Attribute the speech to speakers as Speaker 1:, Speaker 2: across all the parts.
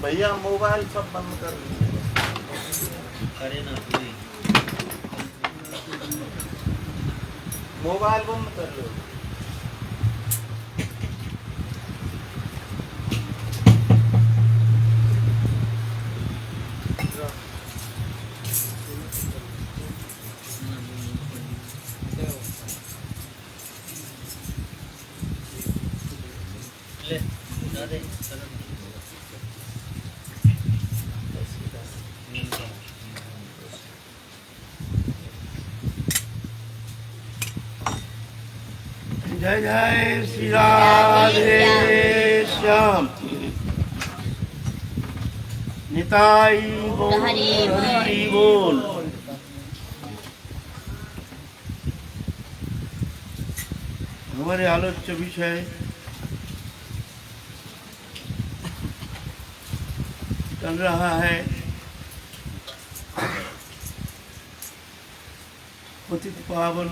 Speaker 1: भैया मोबाइल सब बंद कर
Speaker 2: करे ना
Speaker 1: मोबाइल बंद कर लो।
Speaker 2: ले जय जय श्री राधे श्याम निताई बोल हरि बोल। हमारे आलोच्य विषय चल रहा है पतित पावन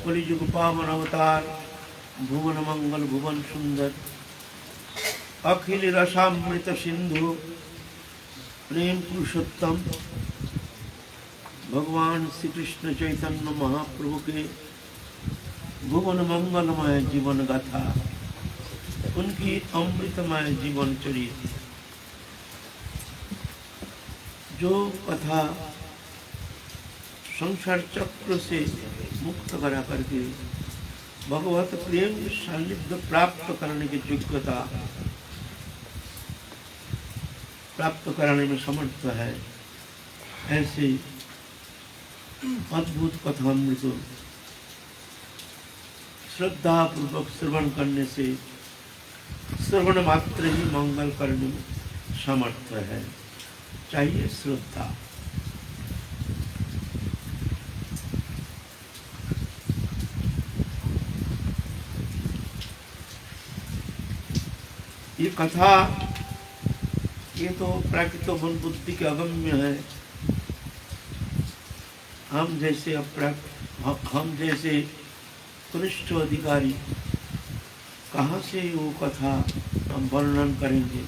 Speaker 2: कलिजुग पावन अवतार भुवन मंगल भुवन सुंदर अखिल रसामृत सिंधु प्रेम पुरुषोत्तम भगवान श्री कृष्ण चैतन्य महाप्रभु के भुवन मंगलमय जीवन गाथा, उनकी अमृतमय जीवन चरित्र, जो कथा संसार चक्र से मुक्त करा करके भगवत प्रेम सानिध्य प्राप्त करने की योग्यता प्राप्त कराने में समर्थ है, ऐसे अद्भुत कथामृत श्रद्धा पूर्वक श्रवण करने से श्रवण मात्र ही मंगल करने में समर्थ है। चाहिए श्रद्धा। ये कथा ये तो प्राकृत मन बुद्धि के अगम्य है। हम जैसे कनिष्ठ अधिकारी कहाँ से वो कथा हम वर्णन करेंगे।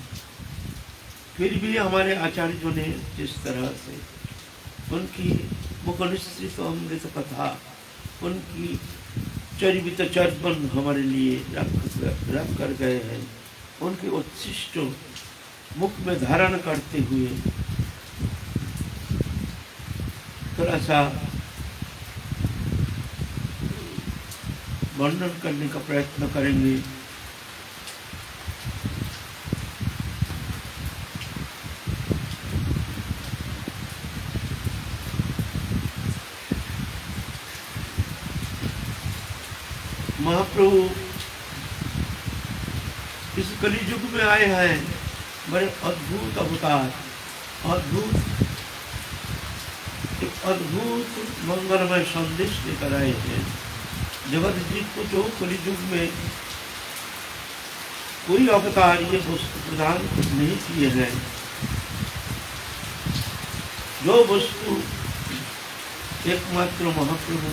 Speaker 2: फिर भी हमारे आचार्यों ने जिस तरह से उनकी मुखनिश्रित अमृत कथा, उनकी चरित चर्पण हमारे लिए रख कर गए हैं, उनके उच्छिष्ट मुख में धारण करते हुए थोड़ा सा वर्णन करने का प्रयत्न करेंगे। महाप्रभु इस कलियुग में आए हैं, बड़े अद्भुत अवतार, अद्भुत मंगलमय संदेश लेकर आए हैं। जगत जी को जो कलियुग में कोई अवतार ये वस्तु प्रदान नहीं किए हैं, जो वस्तु एकमात्र महाप्रभु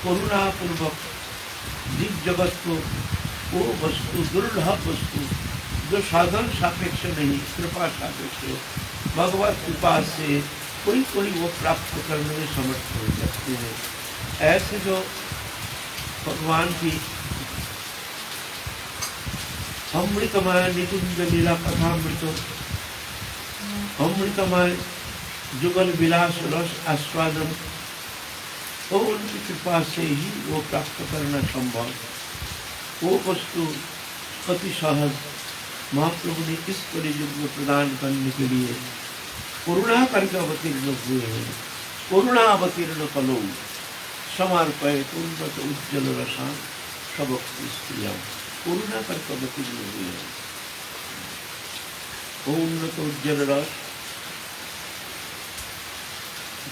Speaker 2: करुणा पूर्वक जीव जगत को, वो वस्तु दुर्लभ वस्तु जो साधन सापेक्ष नहीं, कृपा सापेक्ष भगवत कृपा से कोई वो प्राप्त करने में समर्थ हो सकते हैं। ऐसे जो भगवान की अमृतमय निकुंज लीला कथामृत, अमृतमय जुगल विलास रस आस्वादन, तो उनकी कृपा से ही वो प्राप्त करना संभव। वो वस्तु अति सहज महाप्रभु ने इस कलियुग में प्रदान करने के लिए करुणा करके अवतीर्ण हुए हैं। करुणा अवतीर्ण कलो समर्पयत उन्नत उज्ज्वल रसां सबक्ति स्त्रियां। करुणा करके अवतीर्ण हुए हैं। वो उन्नत उज्ज्वल रस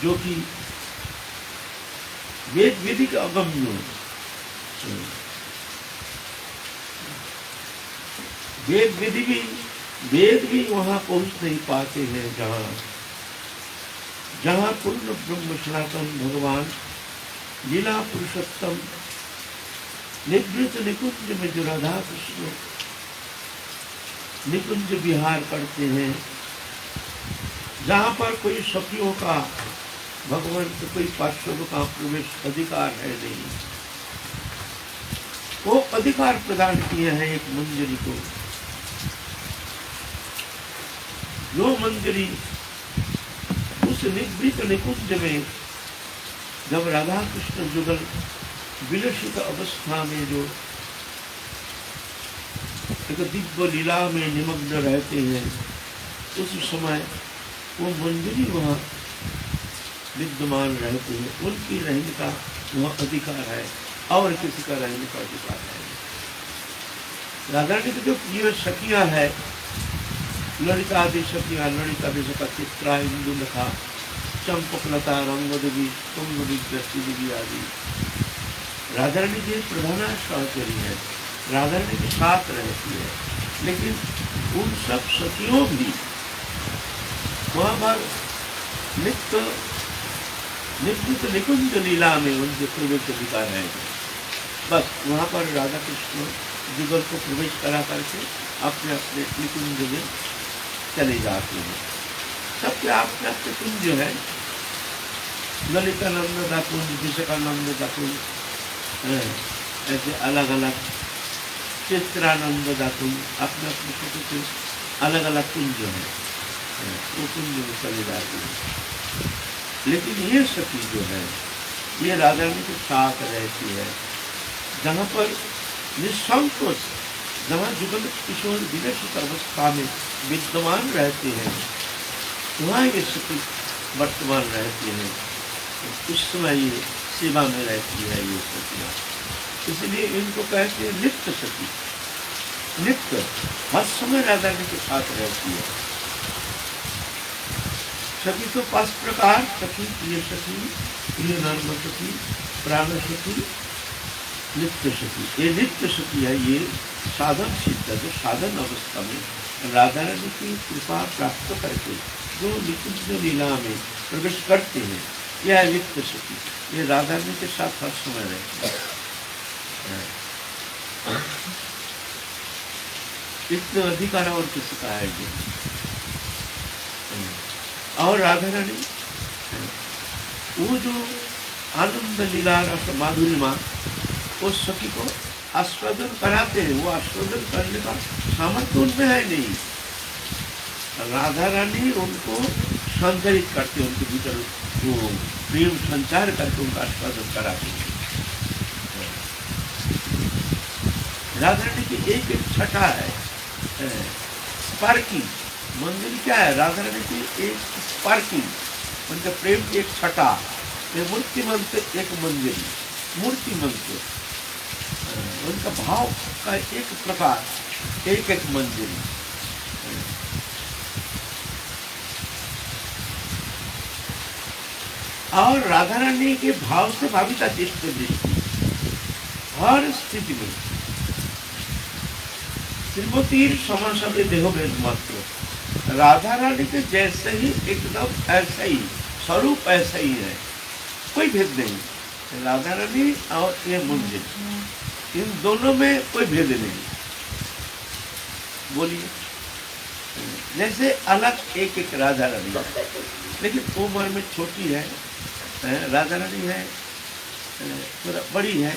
Speaker 2: जो कि वेद विधि का अगम्य, वेद भी वहां पहुंच नहीं पाते हैं जहां पूर्ण ब्रह्म सनातन भगवान लीला पुरुषोत्तम निवृत्त निकुंज में जो राधा कृष्ण निकुंज विहार करते हैं, जहां पर कोई सखियों का भगवान के कोई पार्षदों का प्रवेश अधिकार है नहीं, वो अधिकार प्रदान किए हैं एक मंजरी को। जो मंजरी उस निवृत्त निकुंज में जब राधा कृष्ण जुगल विलसित अवस्था में जो दिव्य लीला में निमग्न रहते हैं, उस समय वो मंजरी वहाँ विद्यमान रहते हैं, उनकी रहने का वहाँ अधिकार है और किसी का रहने का अधिकार है। राधा रानी की जो प्रिय सखियाँ है, ललिता आदि सखियाँ, ललिता आदि का चित्रा, इंदु लता, चंपकलता, रंग देवी, कुंभ देवी आदि, राधा रानी जी प्रधान सहचरी है, राधा रानी के साथ रहती है। लेकिन उन सब सखियों भी वहाँ पर नित्य निकुंज लीला में उनके प्रवेश अधिकार है। बस वहाँ पर राधा कृष्ण जुगल को प्रवेश करा करके अपने अपने निकुंज में चले जाते हैं। सबके अपने अपने कुंज है, ललितानंद का कुंज, विशाखानंद का कुंज, ऐसे अलग अलग, चित्रानंद का कुंज, अपने अपने छोटे अलग अलग कुंज है, वो कुंज में चले जाते हैं। लेकिन ये सखी जो है, ये राधा रानी के साथ रहती है, जहाँ पर निसंकोच, जहाँ जुगल किशोर विलसित अवस्था में विद्यमान रहते हैं, वहाँ ये सखी वर्तमान रहती है, उस समय ये सेवा में रहती है ये सखियाँ। इसलिए इनको कहते हैं नित्य सखी। नित्य हर समय राधा रानी के साथ रहती है। सखी तो 5 प्रकार, सखी, प्रिय सखी, प्रिय नर्म सखी, प्राण सखी, नित्य सखी। ये नित्य सखी है, ये साधन सिद्ध, जो साधन अवस्था में राधा रानी की कृपा प्राप्त करके जो निकुंज लीला में प्रवेश करते हैं, यह है नित्य सखी। ये राधा रानी के साथ हर समय रहते हैं। इतना अधिकार और किसका है ये? और राधा रानी वो जो आनंद लीला रस माधुरिमा, वो सखी को आस्वादन कराते हैं, वो आस्वादन करने का सामर्थ्य उनमें है नहीं। राधा रानी उनको संचारित करते, उनके भीतर वो प्रेम संचार करके उनका आस्वादन कराते हैं। राधा रानी की एक एक छटा है, स्पार्किंग मंदिर क्या है? राधा रानी की एक स्पार्किंग, उनका प्रेम की एक छटा, मूर्ति मंत्र एक मंदिर, मूर्ति मंत्र, उनका भाव का एक प्रकार, एक एक मंदिर। और राधा रानी के भाव से भाविता चित्त दृष्टि हर स्थिति में श्रीमती समासवे देहोभेद मात्र, राधा रानी के जैसे ही एकदम ऐसा ही स्वरूप ऐसा ही है, कोई भेद नहीं। राधा रानी और ये मंदिर, इन दोनों में कोई भेद नहीं। बोलिए, जैसे अलग एक एक राधा रानी, लेकिन उम्र में छोटी है, राधा रानी है थोड़ा बड़ी है,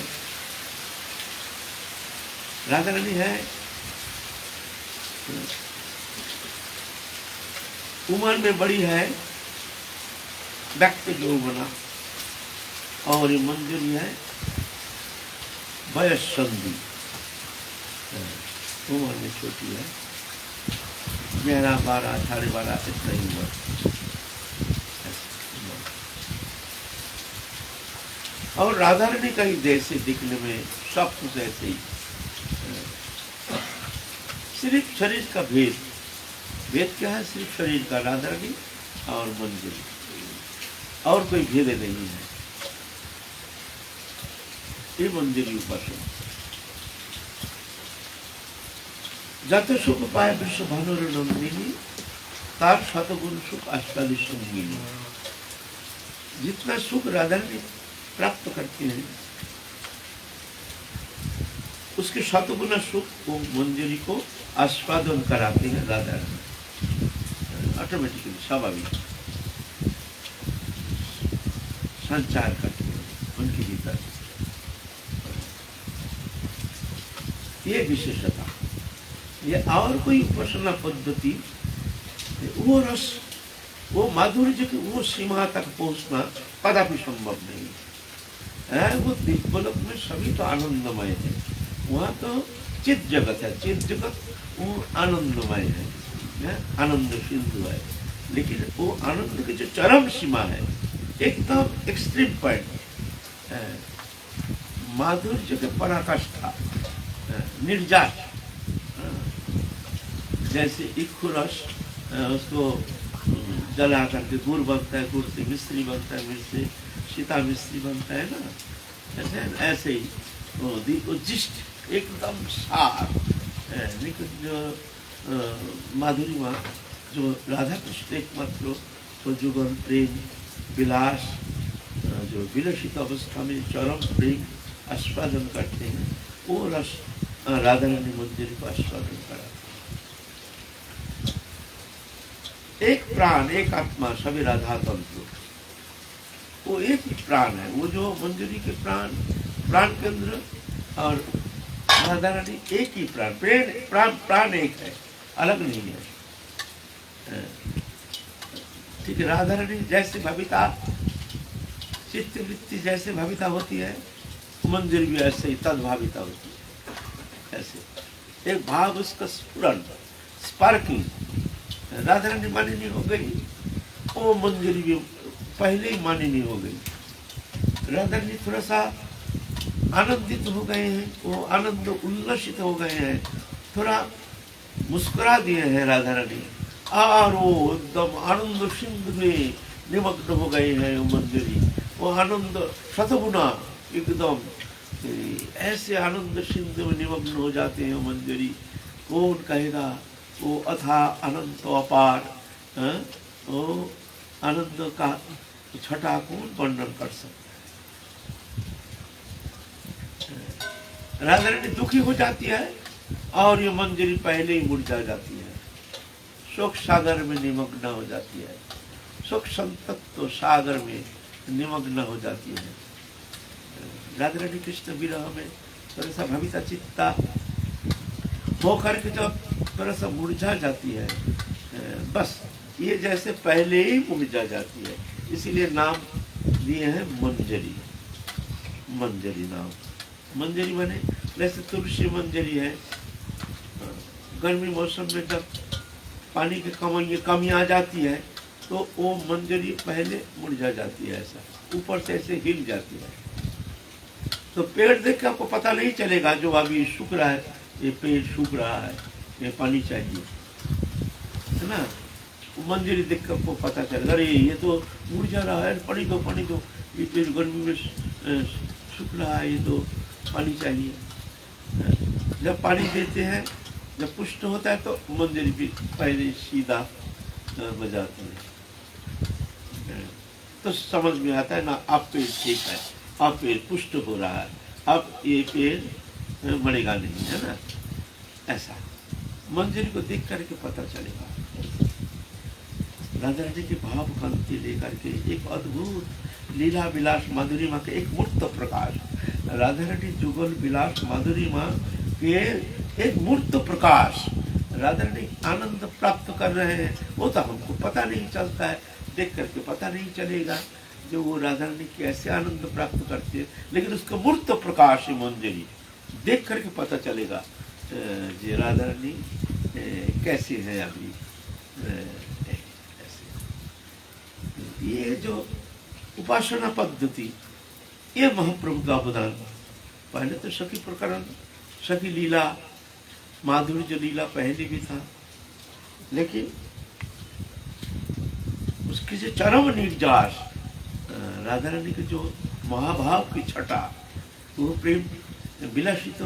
Speaker 2: राधा रानी है उम्र में बड़ी है, व्यक्ति जो बना, और ये मंजरी है वयस संधि, उम्र में छोटी है, 11, 12, 12.5 इतना ही उम्र। और राधा रानी का ही जैसे दिखने में सब कुछ ऐसे ही, सिर्फ शरीर का भेद, भेद क्या है? सिर्फ शरीर का, राधा रानी और मंजरी, और कोई भेद नहीं है। ये मंजरी उपासना जाते सुख पाए विश्व भानुर नंदिनी, तार शतगुण सुख अष्टादि संगिनी। जितना सुख राधा रानी प्राप्त करती हैं, उसके शतगुना सुख को मंजरी को आस्वादन कराते हैं राधा रानी, ऑटोमेटिकली, स्वाभाविक संचार करते हैं उनके भीतर। ये विशेषता, ये और कोई उपासना पद्धति, वो रस, वो माधुर्य की वो सीमा तक पहुंचना कदापि संभव नहीं है। वो दिव्यलोक में सभी तो आनंदमय है, वहाँ तो चित जगत है। चित जगत वो आनंदमय है, आनंद सिंधु है। लेकिन वो आनंद की जो चरम सीमा है, एकदम एक्सट्रीम पॉइंट, माधुर्य के पराकाष्ठा, निर्जात, जैसे इक्खु रस, उसको जला करके गुड़ बनता है, गुड़ से मिश्री बनता है, मिश्री से सीता मिश्री बनता है ना, ऐसे ही वो उज्जिष्ट एकदम सार। लेकिन जो माधुरिमा, जो राधा कृष्ण एकमात्र तो जुगल प्रेम विलास, जो विलसित अवस्था में चरम प्रेम आस्वादन करते हैं, वो रस राधा रानी मंदिर को आस्वादन करा। एक प्राण, एक आत्मा, सभी राधा तंत्र, वो एक ही प्राण है। वो जो मंजरी के प्राण केंद्र और राधा रानी एक ही प्राण एक है, अलग नहीं है। ठीक है, राधा रानी जैसे भविता, चित्त वृत्ति जैसे भविता होती है, मंजरी भी ऐसे ही तद्भाविता होती है। ऐसे एक भाव, उसका स्फुरन, स्पार्किंग, राधा रानी मानिनी हो गई, वो मंजरी भी पहले ही मानिनी हो गई। राधा रानी थोड़ा सा आनंदित हो गए हैं, वो आनंद उल्लसित हो गए हैं, थोड़ा मुस्कुरा दिए हैं राधा रानी, और वो एकदम आनंद सिंधु में निमग्न हो गए हैं। मंजरी वो आनंद शतगुना एकदम ऐसे आनंद सिंधु में निमग्न हो जाते हैं मंजरी। कौन कहेगा वो अथा अनंत अपार, वो आनंद का छठा कौन वर्णन कर सकता। राधा रानी दुखी हो जाती है और ये मंजरी पहले ही मुरझा जाती है, शोक सागर में निमग्न हो जाती है, शोक संतप्त सागर में निमग्न हो जाती है। राधा रानी कृष्ण विरह में थोड़ा सा भविता चित्ता होकर के जब थोड़ा सा मुरझा जाती है, बस ये जैसे पहले ही मुरझा जाती है, इसीलिए नाम दिए हैं मंजरी। मंजरी नाम, मंजरी माने जैसे तुलसी मंजरी है, गर्मी मौसम में जब पानी की कमी आ जाती है तो वो मंजरी पहले मुरझा जाती है, ऐसा ऊपर से ऐसे हिल जाती है। तो पेड़ देख के आपको पता नहीं चलेगा जो अभी सूख रहा है, ये पेड़ सूख रहा है, ये पानी चाहिए, है ना। मंजरी देख कर आपको पता चलेगा, अरे ये तो मुरझा रहा है, पानी दो, ये पेड़ गर्मी में सूख रहा है, ये तो पानी चाहिए। जब पानी देते हैं, जब पुष्ट होता है तो मंजरी भी पहले सीधा बजाती है, तो समझ में आता है ना, अब पेड़ ठीक है, अब पेड़ पुष्ट हो रहा है, अब ये पेड़ मरेगा नहीं, है ना। ऐसा मंजरी को देख करके पता चलेगा। राधा रानी के भाव कांति लेकर के एक अद्भुत लीला विलास माधुरिमा के एक मूर्त प्रकाश, राधा रानी जुगल विलास माधुरिमा के एक मूर्त प्रकाश, राधा रानी आनंद प्राप्त कर रहे हैं, वो तो हमको पता नहीं चलता है, देख करके पता नहीं चलेगा जो वो राधा रानी कैसे आनंद प्राप्त करती है, लेकिन उसका मूर्त प्रकाश है मंजरी, देख करके पता चलेगा जी राधा रानी कैसी है अभी। ये जो उपासना पद्धति, ये महाप्रभु का अवदान। पहले तो सखी प्रकरण, सखी लीला, माधुर्य लीला पहले भी था, लेकिन उसकी जो चरम निर्जास, राधा रानी के जो महाभाव की छटा, वो प्रेम विलासित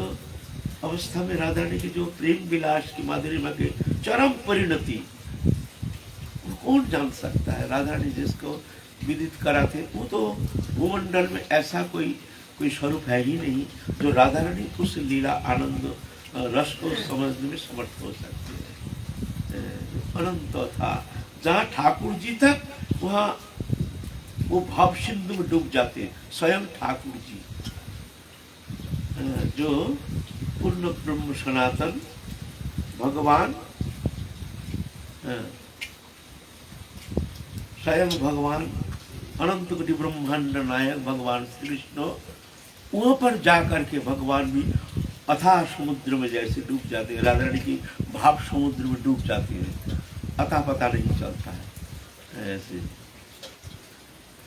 Speaker 2: अवस्था में राधा रानी की जो प्रेम विलास की माधुरिमा के चरम परिणति, कौन जान सकता है। राधा रानी जिसको विदित कराते, वो तो भूमंडल में ऐसा कोई स्वरूप है ही नहीं जो राधा रानी उस लीला आनंद रस को समझने में समर्थ हो सकती है। अनंत था, जहाँ ठाकुर जी तक, वहाँ वो भाव सिंधु में डूब जाते हैं, स्वयं ठाकुर जी, जो पूर्ण ब्रह्म सनातन भगवान, स्वयं भगवान अनंत कोटि ब्रह्मांड नायक भगवान श्री कृष्ण, वहाँ पर जा करके भगवान भी अथाह समुद्र में जैसे डूब जाते हैं, राधा रानी की भाव समुद्र में डूब जाती है, अथा पता नहीं चलता है। ऐसे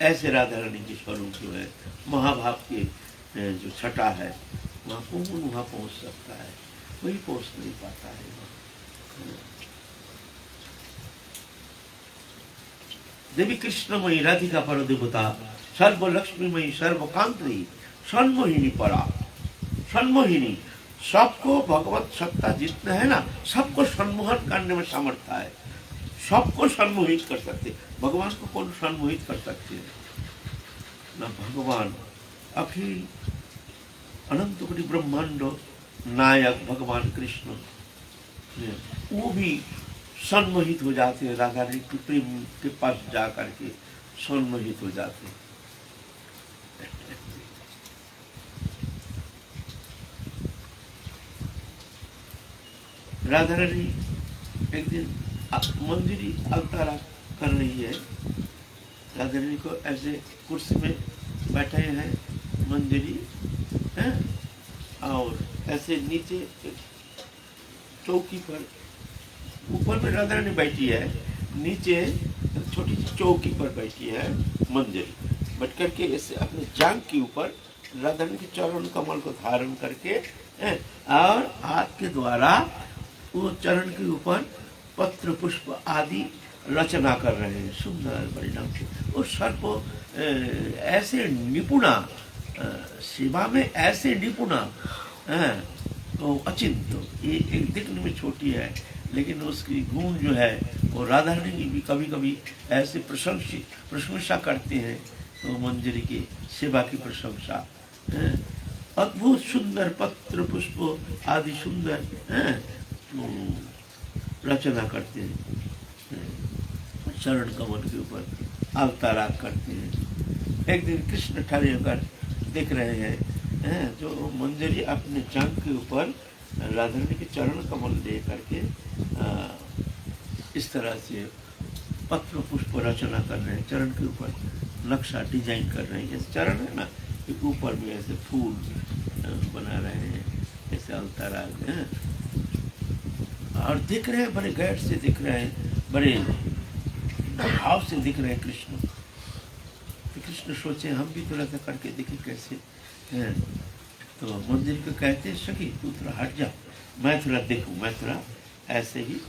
Speaker 2: ऐसे राधा रानी की स्वरूप जो है, महाभाव के जो छटा है, वहाँ कौन वहाँ पहुँच सकता है, वही पहुँच नहीं पाता है। देवी कृष्णमयी राधिका पर देवता, सर्व लक्ष्मीमयी सर्वकांतरी, सन्मोहिनी परा, सन्मोहिनी, सबको भगवत सत्ता जितना है ना, सबको सम्मोहन करने में सामर्थ्य है, सबको सम्मोहित कर सकते। भगवान को कौन सम्मोहित कर सकते हैं? ना भगवान, अखिल अनंत कोटि ब्रह्मांड नायक भगवान कृष्ण, वो भी सम्मोहित हो जाते हैं, राधा रानी के प्रेम के पास जा करके सम्मोहित हो जाते हैं। राधा रानी एक दिन मंदिरी अवतारा कर रही है, राधा रानी को ऐसे कुर्सी में बैठे हैं मंदिरी हैं, और ऐसे नीचे चौकी पर, ऊपर में राधा रानी बैठी है, नीचे छोटी सी चौकी पर बैठी है मंदिर, बैठ करके ऐसे अपने जांघ के ऊपर राधा रानी के चरण कमल को धारण करके और हाथ के द्वारा वो चरण के ऊपर पत्र पुष्प आदि रचना कर रहे हैं, सुंदर परिणाम से। और सर्व ऐसे निपुणा, सेवा में ऐसे निपुणा, तो अचिंत्य, ये एक दिखने में छोटी है, लेकिन उसकी गुण जो है वो राधा रानी की भी कभी कभी ऐसे प्रशंसा करते हैं, तो मंजरी की सेवा की प्रशंसा, अद्भुत सुंदर पत्र पुष्प आदि सुंदर रचना करते हैं, चरण कमल के ऊपर अवतारा करते हैं। एक दिन कृष्ण ठहरे होकर देख रहे हैं, जो मंजरी अपने जांघ के ऊपर राधा रानी के चरण कमल ले करके इस तरह से पत्र पुष्प रचना कर रहे हैं, चरण के ऊपर नक्शा डिजाइन कर रहे हैं, जैसे चरण है ना, ऊपर में ऐसे फूल बना रहे हैं, ऐसे अवतारा हैं, और दिख रहे हैं, बड़े गैर से दिख रहे हैं, बड़े भाव से दिख रहे हैं कृष्ण। तो कृष्ण सोचे हम भी थोड़ा सा करके देखें कैसे हैं। तो मंदिर को कहते हैं, सखी तू थोड़ा हट जा, मैं थोड़ा देखूं, मैं थोड़ा ऐसे ही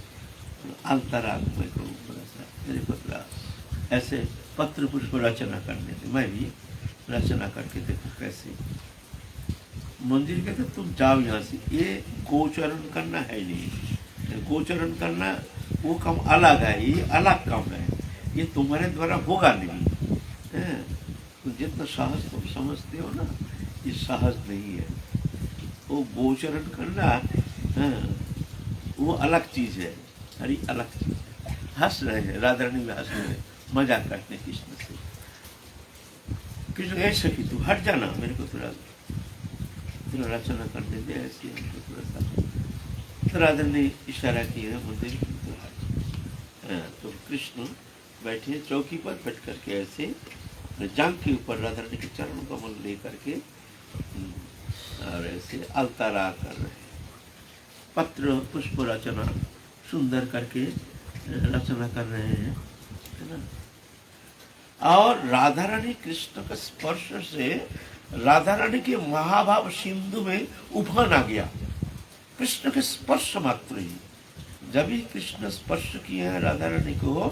Speaker 2: अंतराग में करूँ, थोड़ा सा मेरे को थोड़ा ऐसे पत्र पुष्प रचना करने दे, मैं भी रचना करके देखूं कैसे। मंदिर कहते तुम जाओ यहाँ से, ये गोचरण करना है नहीं, गोचरण करना वो काम अलग है, ये अलग काम है, ये तुम्हारे द्वारा होगा नहीं। तो जितना साहस तुम समझते हो ना, ये साहस नहीं है। वो गोचरण करना वो अलग चीज है, अरे अलग चीज। हंस रहे हैं, राधा रानी में हंस रहे हैं, मजाक करते हैं कृष्ण से। कृष्ण ऐसे कि तू हट जाना, मेरे को थोड़ा रचना करने दे, ऐसी हमको थोड़ा सा। तो राधा ने इशारा किया मंदिर की तरफ। तो कृष्ण बैठे चौकी पर बैठ करके ऐसे जांघ के ऊपर राधा रानी के चरण कमल ले करके और ऐसे अवतारा कर रहे हैं, पत्र पुष्प रचना सुंदर करके रचना कर रहे हैं, है ना। और राधा रानी कृष्ण के स्पर्श से राधा रानी के महाभाव सिंधु में उफान आ गया। कृष्ण के स्पर्श मात्र ही, जब ही कृष्ण स्पर्श किए हैं राधा रानी को,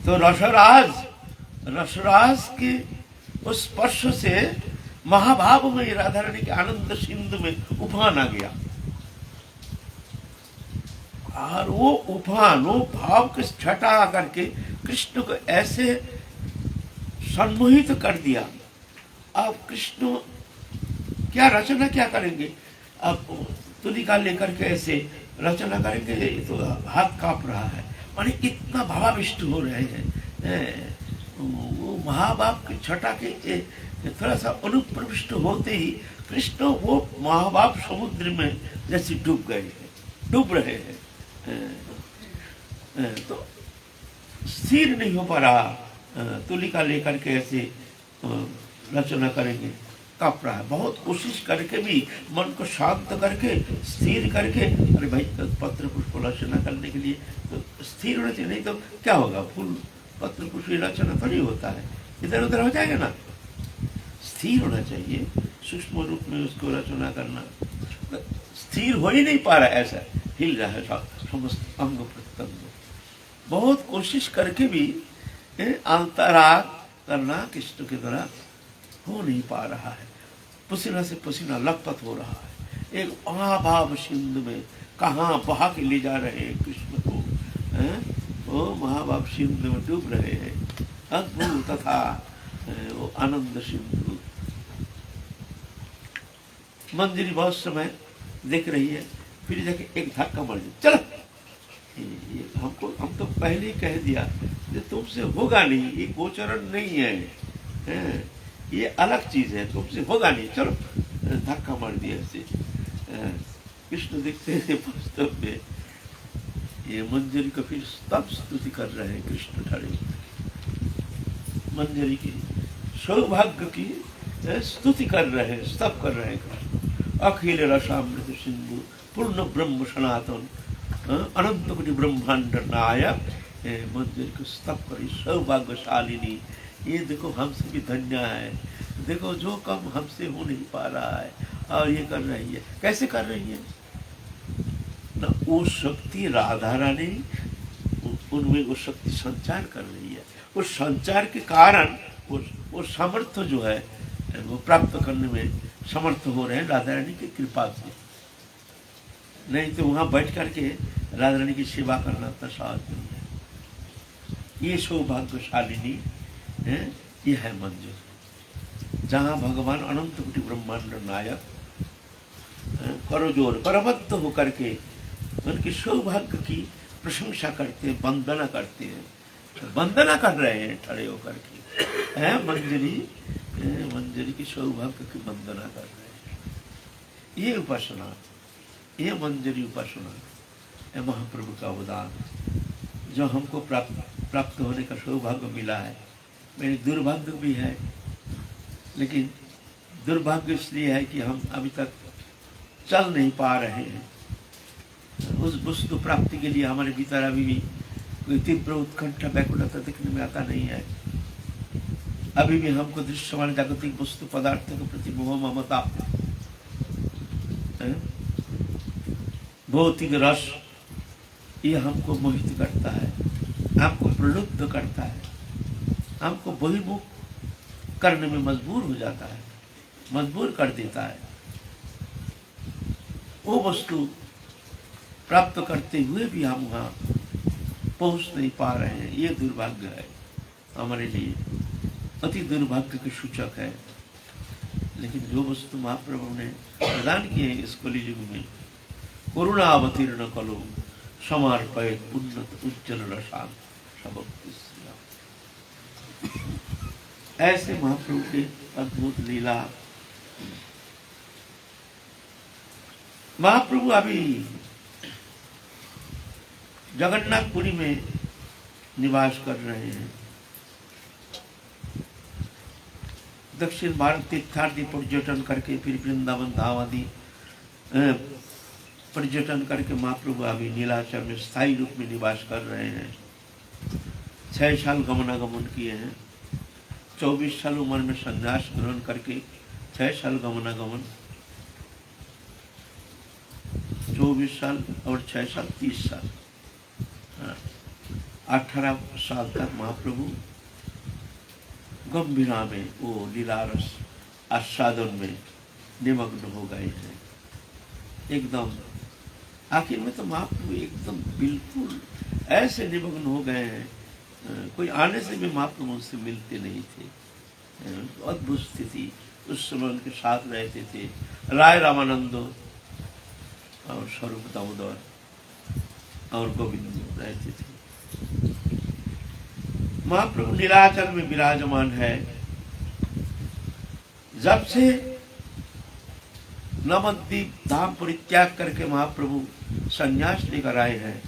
Speaker 2: तो रसराज के उस स्पर्श से महाभाव में राधा रानी के आनंद सिंधु में उफान आ गया। और वो उफान, वो भाव के छटा आकर के कृष्ण को ऐसे सम्मोहित कर दिया। अब कृष्ण क्या रचना क्या करेंगे, अब तुलिका लेकर के ऐसे रचना करेंगे, तो हाथ कांप रहा है, माने इतना भावाविष्ट हो रहे हैं। वो महाभाव के छटा के थोड़ा सा अनुप्रविष्ट होते ही कृष्ण वो महाभाव समुद्र में जैसे डूब गए हैं, डूब रहे हैं। तो स्थिर नहीं हो पा रहा, तुलिका लेकर के ऐसे रचना करेंगे, काँप रहा है, बहुत कोशिश करके भी मन को शांत करके स्थिर करके, अरे भाई पत्र पुष्प रचना करने के लिए तो स्थिर होना चाहिए, नहीं तो क्या होगा, फूल पत्र पुष्प रचना थोड़ी होता है, इधर उधर हो जाएगा ना। स्थिर होना चाहिए, सूक्ष्म रूप में उसको रचना करना। स्थिर हो ही नहीं पा रहा, ऐसा हिल रहा है समस्त अंग प्रत्यंग। बहुत कोशिश करके भी अंतराग करना कृष्ण के द्वारा हो नहीं पा रहा है। पसीना से पसीना लथपथ हो रहा है। एक महाभाव सिंधु में कहाँ बहा के ले जा रहे हैं कृष्ण को, वो महाभाव सिंधु में डूब रहे हैं। अद्भुत तथा वो आनंद सिंधु। मंजरी बहुत समय देख रही है, फिर जाके एक धक्का मार दिया, चलो हम तो पहले ही कह दिया कि तुमसे होगा नहीं, ये गोचरण नहीं है, ये अलग चीज है, तुमसे होगा नहीं, चलो धक्का मार दिया इसे। कृष्ण देखते हैं वास्तव में ये मंजरी को फिर स्तब स्तुति कर रहे हैं कृष्ण ठहरे, मंजरी की सौभाग्य की स्तुति कर रहे हैं, स्तब कर रहे हैं कृष्ण। अखिल रसामृत सिंधु पूर्ण ब्रह्म सनातन अनंत कोटि ब्रह्मांड नायक मंजरी को स्तब करी, सौभाग्यशालिनी, ये देखो हमसे भी धन्य है, देखो जो कम हमसे हो नहीं पा रहा है और ये कर रही है। कैसे कर रही है ना, वो शक्ति राधा रानी उनमें वो शक्ति संचार कर रही है, उस संचार के कारण वो सामर्थ्य जो है वो प्राप्त करने में समर्थ हो रहे हैं राधा रानी की कृपा से। नहीं तो वहां बैठ करके राधा रानी की सेवा करना इतना सहज नहीं है। ये सौभाग्यशालिनी है, ये है मंजर, जहाँ भगवान अनंत कोटि ब्रह्मांड नायक करो जोर करबद्ध होकर के उनके सौभाग्य की प्रशंसा करते हैं, वंदना करते हैं, वंदना कर रहे हैं खड़े होकर के, है मंजरी की सौभाग्य की वंदना कर रहे हैं। ये उपासना, ये मंजरी उपासना, ये महाप्रभु का वरदान जो हमको प्राप्त होने का सौभाग्य मिला है। मेरे दुर्भाग्य भी है, लेकिन दुर्भाग्य इसलिए है कि हम अभी तक चल नहीं पा रहे हैं। उस वस्तु प्राप्ति के लिए हमारे भीतर अभी भी कोई तीव्र उत्कंठा व्याकुलता दिखने में आता नहीं है। अभी भी हमको दृश्यमान जागतिक वस्तु पदार्थ के प्रति मोह ममता, भौतिक रस, ये हमको मोहित करता है, हमको प्रलुब्ध करता है, हमको बहिर्मुख करने में मजबूर हो जाता है, मजबूर कर देता है। वो वस्तु प्राप्त करते हुए भी हम वहाँ पहुँच नहीं पा रहे हैं। ये दुर्भाग्य है हमारे लिए, अति दुर्भाग्य के सूचक है। लेकिन जो वस्तु महाप्रभु ने प्रदान किए हैं इस कलियुग में, करुणा अवतीर्ण कलो समर्पयत उन्नत उज्जवल रसाल सबक। ऐसे महाप्रभु के अद्भुत लीला। महाप्रभु अभी जगन्नाथपुरी में निवास कर रहे हैं। दक्षिण भारत तीर्थार्थी पर्यटन करके फिर वृंदावन धाम आदि पर्यटन करके महाप्रभु अभी नीलाचल में स्थायी रूप में निवास कर रहे हैं। 6 साल गमनागमन किए हैं। 24 साल उम्र में संन्यास ग्रहण करके 6 साल गमनागमन, 24 साल और 6 साल 30 साल, 18 साल तक महाप्रभु गंभीरा में वो लीलारस आस्वादन में निमग्न हो गए हैं। एकदम आखिर में तो महाप्रभु एकदम बिल्कुल ऐसे निमग्न हो गए हैं, कोई आने से भी महाप्रभु उनसे मिलते नहीं थे। अद्भुत स्थिति। उस समय उनके साथ रहते थे राय रामानंद और स्वरूप दामोदर और गोविंद रहते थे। महाप्रभु नीलाचल में विराजमान है। जब से नवद्वीप धाम परित्याग करके महाप्रभु संन्यास लेकर आए हैं,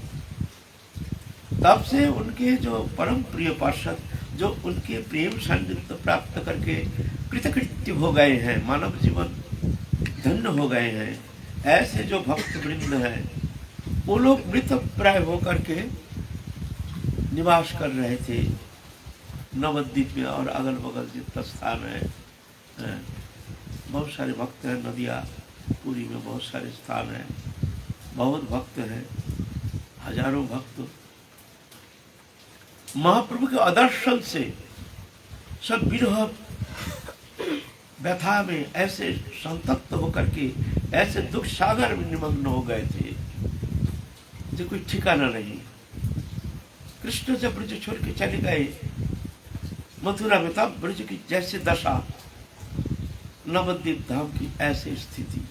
Speaker 2: तब से उनके जो परम प्रिय पार्षद, जो उनके प्रेम सान्निध्य प्राप्त करके कृतकृत्य हो गए हैं, मानव जीवन धन्य हो गए हैं। ऐसे जो भक्त वृंद हैं वो लोग मृत प्राय होकर के निवास कर रहे थे नवद्वीप में और अगल बगल जितना स्थान है। बहुत सारे भक्त हैं, नदिया पुरी में बहुत सारे स्थान हैं, बहुत भक्त हैं, हजारों भक्त महाप्रभु के आदर्शन से सब विरह व्यथा में ऐसे संतप्त होकर के ऐसे दुख सागर में निमग्न हो गए थे जो कोई ठिकाना नहीं। कृष्ण जब ब्रज छोड़ के चले गए मथुरा में, तब ब्रज की जैसे दशा, नवद्वीप धाम की ऐसी स्थिति,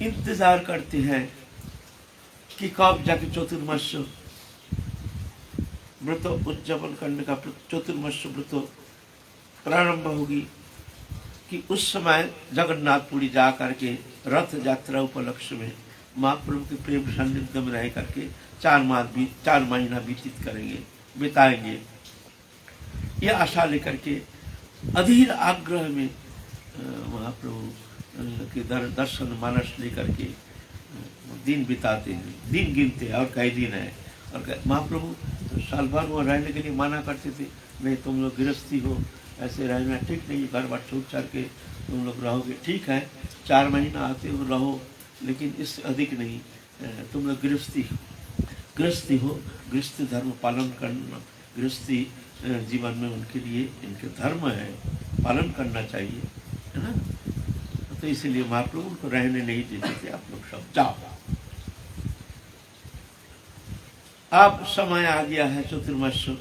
Speaker 2: इंतजार करते हैं कि कब जाके चतुर्मास्य व्रत उद्यापन करने का चतुर्मास्य व्रत प्रारंभ होगी, कि उस समय जगन्नाथपुरी जा करके रथ यात्रा उपलक्ष्य में महाप्रभु के प्रेम सान्निध्य में रह करके 4 महीना व्यतीत करेंगे, बिताएंगे। यह आशा लेकर के अधीर आग्रह में महाप्रभु के दर्शन मानस लेकर के दिन बिताते हैं, दिन गिनते हैं और कई दिन है। और महाप्रभु तो साल भर वहाँ रहने के लिए माना करते थे, नहीं तुम लोग गृहस्थी हो, ऐसे रहना ठीक नहीं, घर बार छूट छाड़ के तुम लोग रहोगे, ठीक है 4 महीना आते हो रहो, लेकिन इससे अधिक नहीं, तुम लोग गृहस्थी हो, गृहस्थी धर्म पालन करना, गृहस्थी जीवन में उनके लिए इनके धर्म है, पालन करना चाहिए, है ना। तो इसलिए महाप्रभु उनको रहने नहीं देते थे, आप लोग सब जाओ। अब समय आ गया है चतुर्मास्य,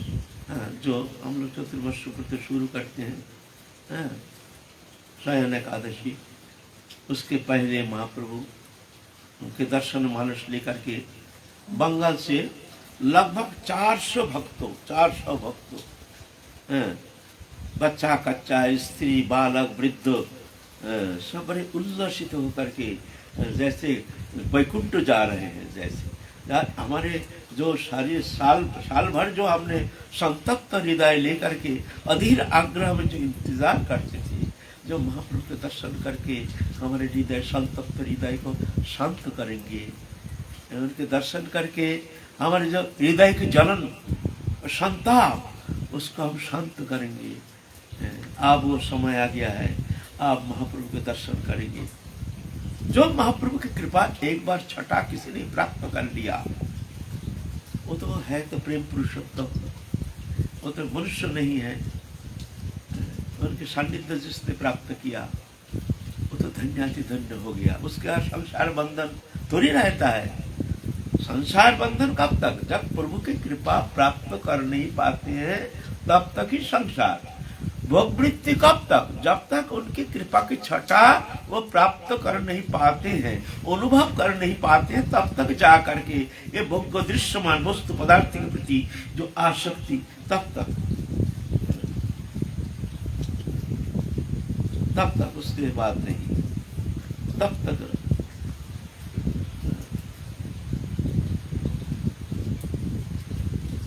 Speaker 2: जो हम लोग चतुर्मास्य व्रत शुरू करते हैं, शयन एकादशी, उसके पहले महाप्रभु उनके दर्शन मानस लेकर के बंगाल से लगभग 400 भक्तों, बच्चा कच्चा, स्त्री बालक वृद्ध, सब बड़े उल्लसित होकर के जैसे वैकुंठ जा रहे हैं। जैसे हमारे जो साल भर जो हमने संतप्त हृदय लेकर के अधीर आग्रह में जो इंतजार करते थे, जो महाप्रभु के दर्शन करके हमारे हृदय संतप्त हृदय को शांत करेंगे, उनके दर्शन करके हमारे जो हृदय की जलन संताप उसको हम शांत करेंगे। अब वो समय आ गया है, आप महाप्रभु के दर्शन करेंगे। जो महाप्रभु की कृपा एक बार छठा किसी ने प्राप्त कर लिया, वो तो है तो प्रेम पुरुषोत्तम, वो तो मनुष्य नहीं है। उनके सान्निध्य जिसने प्राप्त किया वो तो धन्यातिधन्य हो गया। उसके यहाँ संसार बंधन थोड़ी रहता है। संसार बंधन कब तक? जब प्रभु की कृपा प्राप्त कर नहीं पाते हैं तब तक ही संसार। भोग वृत्ति कब तक? जब तक उनकी कृपा की छटा वो प्राप्त कर नहीं पाते हैं, अनुभव कर नहीं पाते हैं, तब तक जा करके ये भोग दृश्यमान वस्तु पदार्थ के प्रति जो आसक्ति, तब तक उसके बाद नहीं, तब तक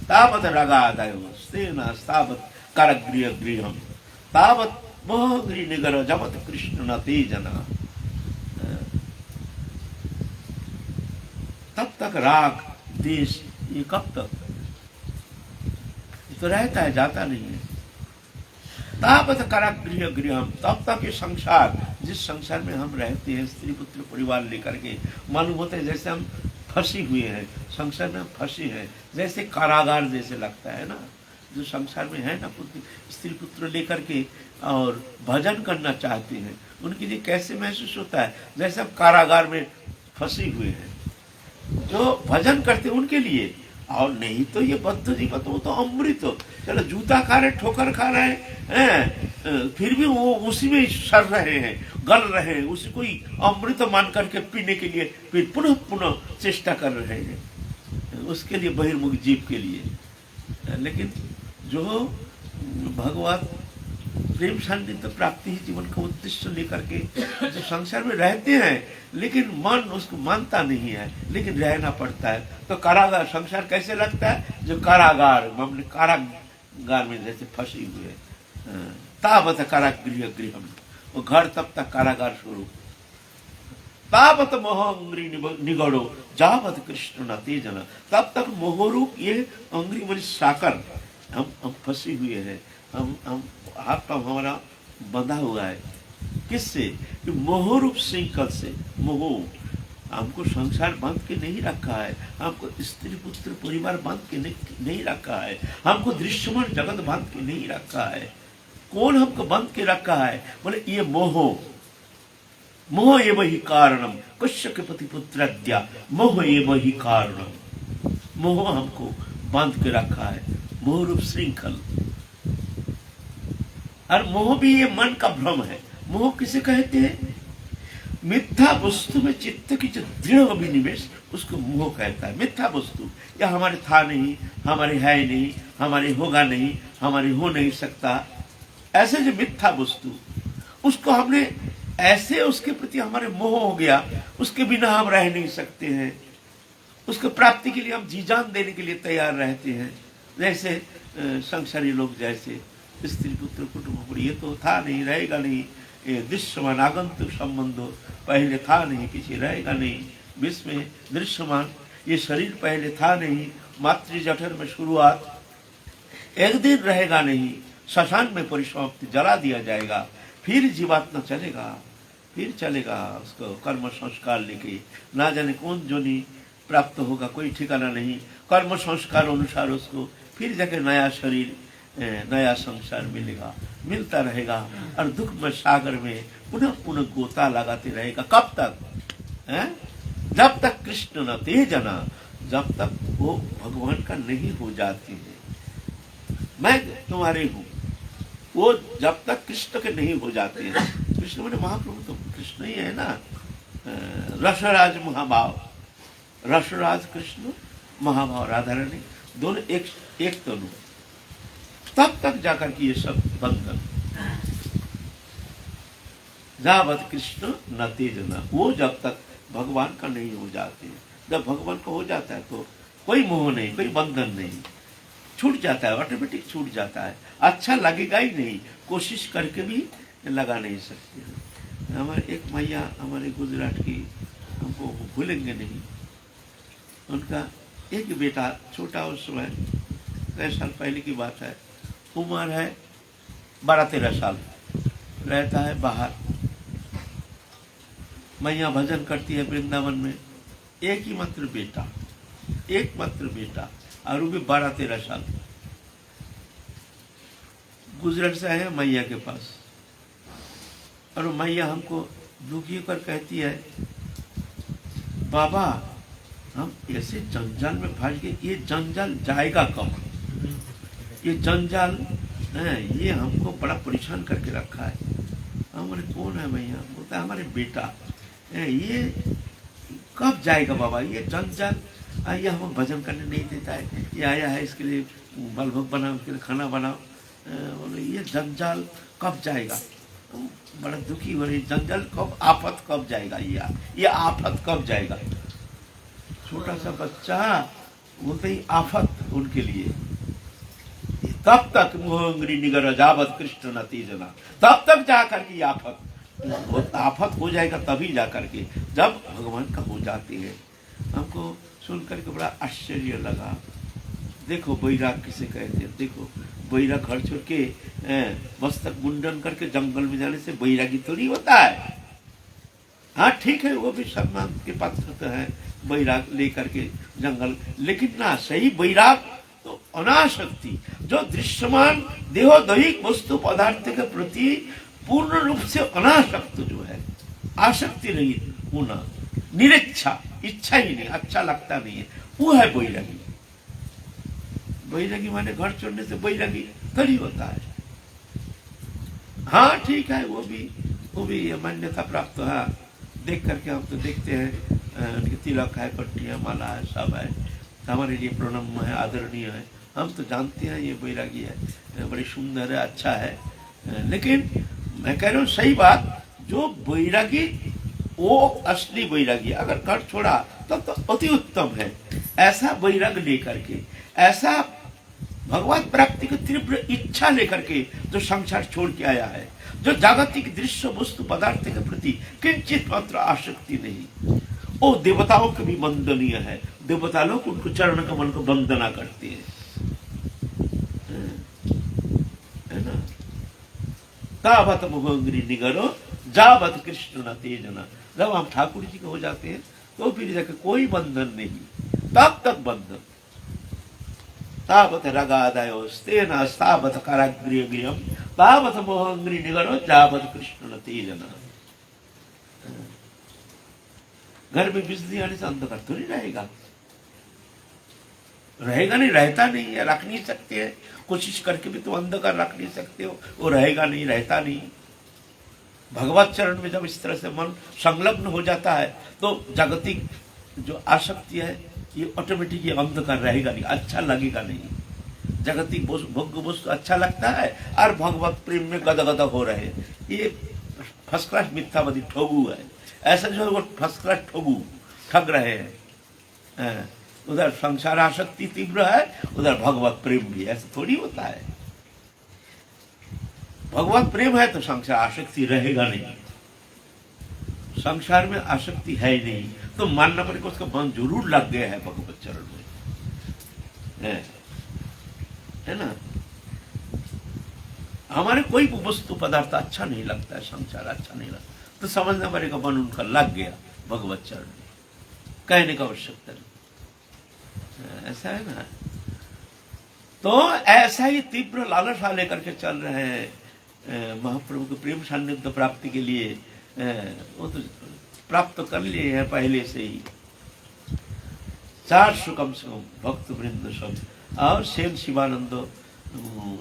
Speaker 2: तावत रगादयो स्तेना तावत करगृह गृहम तावत मोहगृह निगर जपत कृष्ण न तेजना। तब तक राग देश ये कब तक? ये तो रहता है, जाता नहीं है। तावत करगृह गृहम, तब तक ये संसार, जिस संसार में हम रहते हैं स्त्री पुत्र परिवार लेकर के, मालूम होता है जैसे हम फंसी हुए हैं, संसार में फंसे हैं, जैसे कारागार जैसे लगता है ना। जो संसार में है ना स्त्री पुत्र लेकर के और भजन करना चाहते हैं, उनके लिए कैसे महसूस होता है? जैसे हम कारागार में फंसे हुए हैं। जो भजन करते हैं उनके लिए, और नहीं तो ये बद्ध जीवन तो वो तो अमृत हो। चलो जूता खा रहे, ठोकर खा रहे हैं, फिर भी वो उसी में सड़ रहे हैं, गल रहे हैं, उसी को ही अमृत मान करके पीने के लिए फिर पुनः पुनः चेष्टा कर रहे हैं, उसके लिए बहिर्मुख जीव के लिए। लेकिन जो भगवत प्रेम सान्निध्य प्राप्ति ही जीवन का उद्देश्य लेकर के जो संसार में रहते हैं, लेकिन मन उसको मानता नहीं है, लेकिन रहना पड़ता है। तो कारागार संसार कैसे लगता है? जो कारागार में जैसे फंसे हुए हैं। तावत कारागृह गृहम, वो घर तब तक कारागार स्वरूप। तावत मोह अंग्री निगड़ो जावत कृष्ण न तेजना, तब तक मोहरूप ये अंग्री मेरी साकर हम फंसे हुए हैं, हम हाथ पांव हमारा बंधा हुआ है। किससे? कि मोहरूप श्रृंखल से। मोह हमको संसार बांध के नहीं रखा है, हमको स्त्री पुत्र परिवार बांध के नहीं रखा है, हमको दृश्यमान जगत बांध के नहीं रखा है। कौन हमको बांध के रखा है? बोले ये मोह। मोह एव ही कारणम कश्यप पति पुत्राद्या, मोह एव ही कारणम। मोह हमको बांध के रखा है, मोह रूप श्रृंखल। और मोह भी ये मन का भ्रम है। मोह किसे कहते हैं? मिथ्या वस्तु में चित्त की जो दृढ़ अभिनिवेश, उसको मोह कहता है। मिथ्या वस्तु या हमारे था नहीं, हमारे है नहीं, हमारे होगा नहीं, हमारे हो नहीं सकता, ऐसे जो मिथ्या वस्तु, उसको हमने ऐसे उसके प्रति हमारे मोह हो गया, उसके बिना हम रह नहीं सकते हैं। उसको प्राप्ति के लिए हम जी जान देने के लिए तैयार रहते हैं। जैसे संसारी लोग, जैसे स्त्री पुत्र कुटुंब, ये तो था नहीं, रहेगा नहीं, ये दृश्यमान आगंतुक संबंधो, पहले था नहीं, किसी रहेगा नहीं। विश्व में दृश्यमान ये शरीर पहले था नहीं, मातृ जठर में शुरुआत, एक दिन रहेगा नहीं, शशान में परिसमाप्ति, जला दिया जाएगा, फिर जीवात्मा चलेगा, फिर चलेगा उसको कर्म संस्कार लेके, ना जाने कौन जोनी प्राप्त होगा, कोई ठिकाना नहीं। कर्म संस्कार अनुसार उसको फिर जाके नया शरीर, नया संसार मिलेगा, मिलता रहेगा, और दुख में सागर में पुनः पुनः गोता लगाते रहेगा। कब तक? जब तक कृष्ण न ते जना, जब तक वो भगवान का नहीं हो जाते हैं। मैं तुम्हारे हूँ, वो जब तक कृष्ण के नहीं हो जाते हैं। कृष्ण मैंने महाप्रभु तो कृष्ण ही है ना। रसराज महाभाव, रसराज कृष्ण, महाभाव राधा रानी, दोनों एक तनु। तब तक जाकर के ये सब बंधन। जावत कृष्ण न तेजना, वो जब तक भगवान का नहीं हो जाते। जब भगवान का हो जाता है तो कोई मोह नहीं, कोई बंधन नहीं, छूट जाता है, ऑटोमेटिक छूट जाता है। अच्छा लगेगा ही नहीं, कोशिश करके भी लगा नहीं सकते। हमारे एक मैया हमारे गुजरात की, हमको भूलेंगे नहीं, उनका एक बेटा छोटा, उस समय कई साल पहले की बात है, उम्र है 12-13 साल, रहता है बाहर। मैया भजन करती है वृंदावन में, एक ही मात्र बेटा, एक मात्र बेटा, और वो भी 12-13 साल। गुजरात से आए मैया के पास, और मैया हमको दुखी कर कहती है, बाबा हम ऐसे जंजाल में फंस गए, ये जंजाल जाएगा कब? ये जंजाल है, ये हमको बड़ा परेशान करके रखा है। हमारे कौन है मैया? बोलता है हमारे बेटा है, ये कब जाएगा बाबा? ये जंजाल, ये हम भजन करने नहीं देता है, ये आया है इसके लिए बलभोग बनाओ, उसके लिए खाना बनाओ, बोले ये जंजाल कब जाएगा? बड़ा दुखी हो रही, जंजाल कब, आफत कब जाएगा? ये आफत कब जाएगा? छोटा सा बच्चा बोलते ही आफत उनके लिए। तब तक मोहंगरी निगर जावत कृष्ण न तेजना, तब तक जाकर के आफत हो जाएगा, तभी जाकर के, जब भगवान का हो जाते हैं। हमको सुनकर के बड़ा आश्चर्य लगा। देखो बैराग किसे कहते हैं? देखो बैराग घर छोड़ के मस्तक मुंडन करके जंगल में जाने से बैरागी तो नहीं होता है। हाँ ठीक है, वो भी सम्मान के पात्र तो है, बैराग लेकर के जंगल, लेकिन ना सही बैराग तो अनासक्ति, जो दृश्यमान देहोदैहिक वस्तु पदार्थ के प्रति पूर्ण रूप से अनासक्त जो है, आसक्ति रहित होना, निरीच्छा, इच्छा ही नहीं, अच्छा लगता नहीं है, वो है बैरागी। बैरागी माने घर छोड़ने से बैरागी थोड़ी होता है। हाँ ठीक है, वो भी मान्यता प्राप्त है। देख करके हम तो देखते हैं, उनके तिलक है, पट्टियाँ, माला है, सब है, हमारे लिए प्रणम्य है, आदरणीय है। हम तो जानते हैं ये बैरागी है, बड़ी सुंदर है, अच्छा है। लेकिन मैं कह रहा हूँ सही बात, जो बैरागी वो असली बैरागी, अगर घर छोड़ा तब तो अति उत्तम है। ऐसा बैराग लेकर के, ऐसा भगवत प्राप्ति की तीव्र इच्छा लेकर के जो संसार छोड़ के आया है, जो जागतिक दृश्य वस्तु पदार्थ के प्रति किंचित मात्र आसक्ति नहीं, वो देवताओं के भी वंदनीय है। देवता लोग उनको चरण कमल को वंदना करते हैं, है ना। तावत मोहंग्री निगरो जावत कृष्ण न तेजना। जब हम ठाकुर जी के हो जाते हैं तो फिर जाकर कोई बंधन नहीं, तब तक बंधन। तावत रगादयो स्तेन तावत काराग्रिय गृहम तावत मोहंग्री निगरो जावत कृष्ण न तेजना। घर में बिजली आने से अंधकार तो नहीं रहेगा, रहेगा नहीं, रहता नहीं है, रख नहीं सकते हैं, कोशिश करके भी तो अंधकार रख नहीं सकते हो, वो रहेगा नहीं, रहता नहीं। भगवत चरण में जब इस तरह से मन संलग्न हो जाता है तो जागतिक जो आसक्ति है ये ऑटोमेटिक, ये अंधकार रहेगा नहीं, अच्छा लगेगा नहीं। जागतिक भोग्य वस्तु अच्छा लगता है और भगवत प्रेम में गदगद हो रहे, ये फर्स्ट क्लास मिथ्यावादी ठोगू है। ऐसा जो वो फर्स्ट क्लास ठोगू ठग रहे हैं। उधर संसार आसक्ति तीव्र है, उधर भगवत प्रेम भी, ऐसा थोड़ी होता है। भगवत प्रेम है तो संसार आसक्ति रहेगा नहीं। संसार में आसक्ति है ही नहीं तो मानना पड़ेगा उसका मन जरूर लग गया है भगवत चरण में, है ना। हमारे कोई वस्तु पदार्थ अच्छा नहीं लगता है, संसार अच्छा नहीं लगता तो समझना पड़ेगा मन उनका लग गया भगवत चरण में, कहने का आवश्यकता नहीं। ऐसा है ना। तो ऐसा ही तीव्र लालसा लेकर के चल रहे हैं महाप्रभु के प्रेम सान्निध्य प्राप्ति के लिए। वो तो प्राप्त कर लिए हैं पहले से ही। 400 कम से कम भक्त वृंद सब और सेन शिवानंद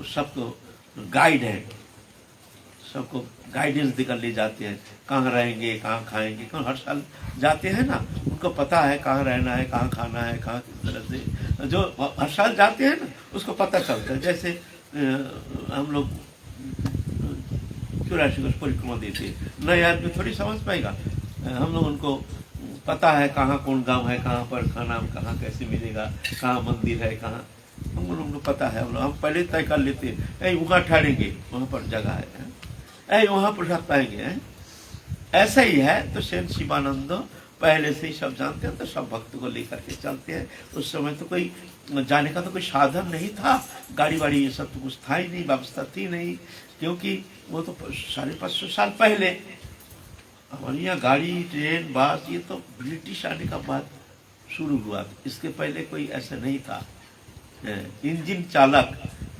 Speaker 2: सबको गाइड है, सबको गाइडेंस देकर ले जाते हैं, कहाँ रहेंगे, कहाँ खाएंगे। क्यों हर साल जाते हैं ना, उनको पता है कहाँ रहना है, कहाँ खाना है, कहाँ किस तरह से। जो हर साल जाते हैं ना उसको पता चलता है। जैसे हम लोग 84 को परिक्रमा देते, नए आदमी थोड़ी समझ पाएगा। हम लोग उनको पता है कहाँ कौन गांव है, कहाँ पर खाना कहाँ कैसे मिलेगा, कहाँ मंदिर है, कहाँ हम लोगों को पता है। हम पहले तय कर लेते हैं, वहाँ ठहरेंगे, वहाँ पर जगह है, वहाँ पर रह पाएंगे। ऐसा ही है। तो सेन शिवानंद पहले से ही सब जानते हैं, तो सब भक्त को लेकर के चलते हैं। उस समय तो कोई जाने का तो कोई साधन नहीं था, गाड़ी वाड़ी ये सब तो कुछ था ही नहीं, व्यवस्था थी नहीं, क्योंकि वो तो 550 साल पहले। हमारे यहाँ गाड़ी, ट्रेन, बस ये तो ब्रिटिश आने का बाद शुरू हुआ, इसके पहले कोई ऐसा नहीं था। इंजन चालक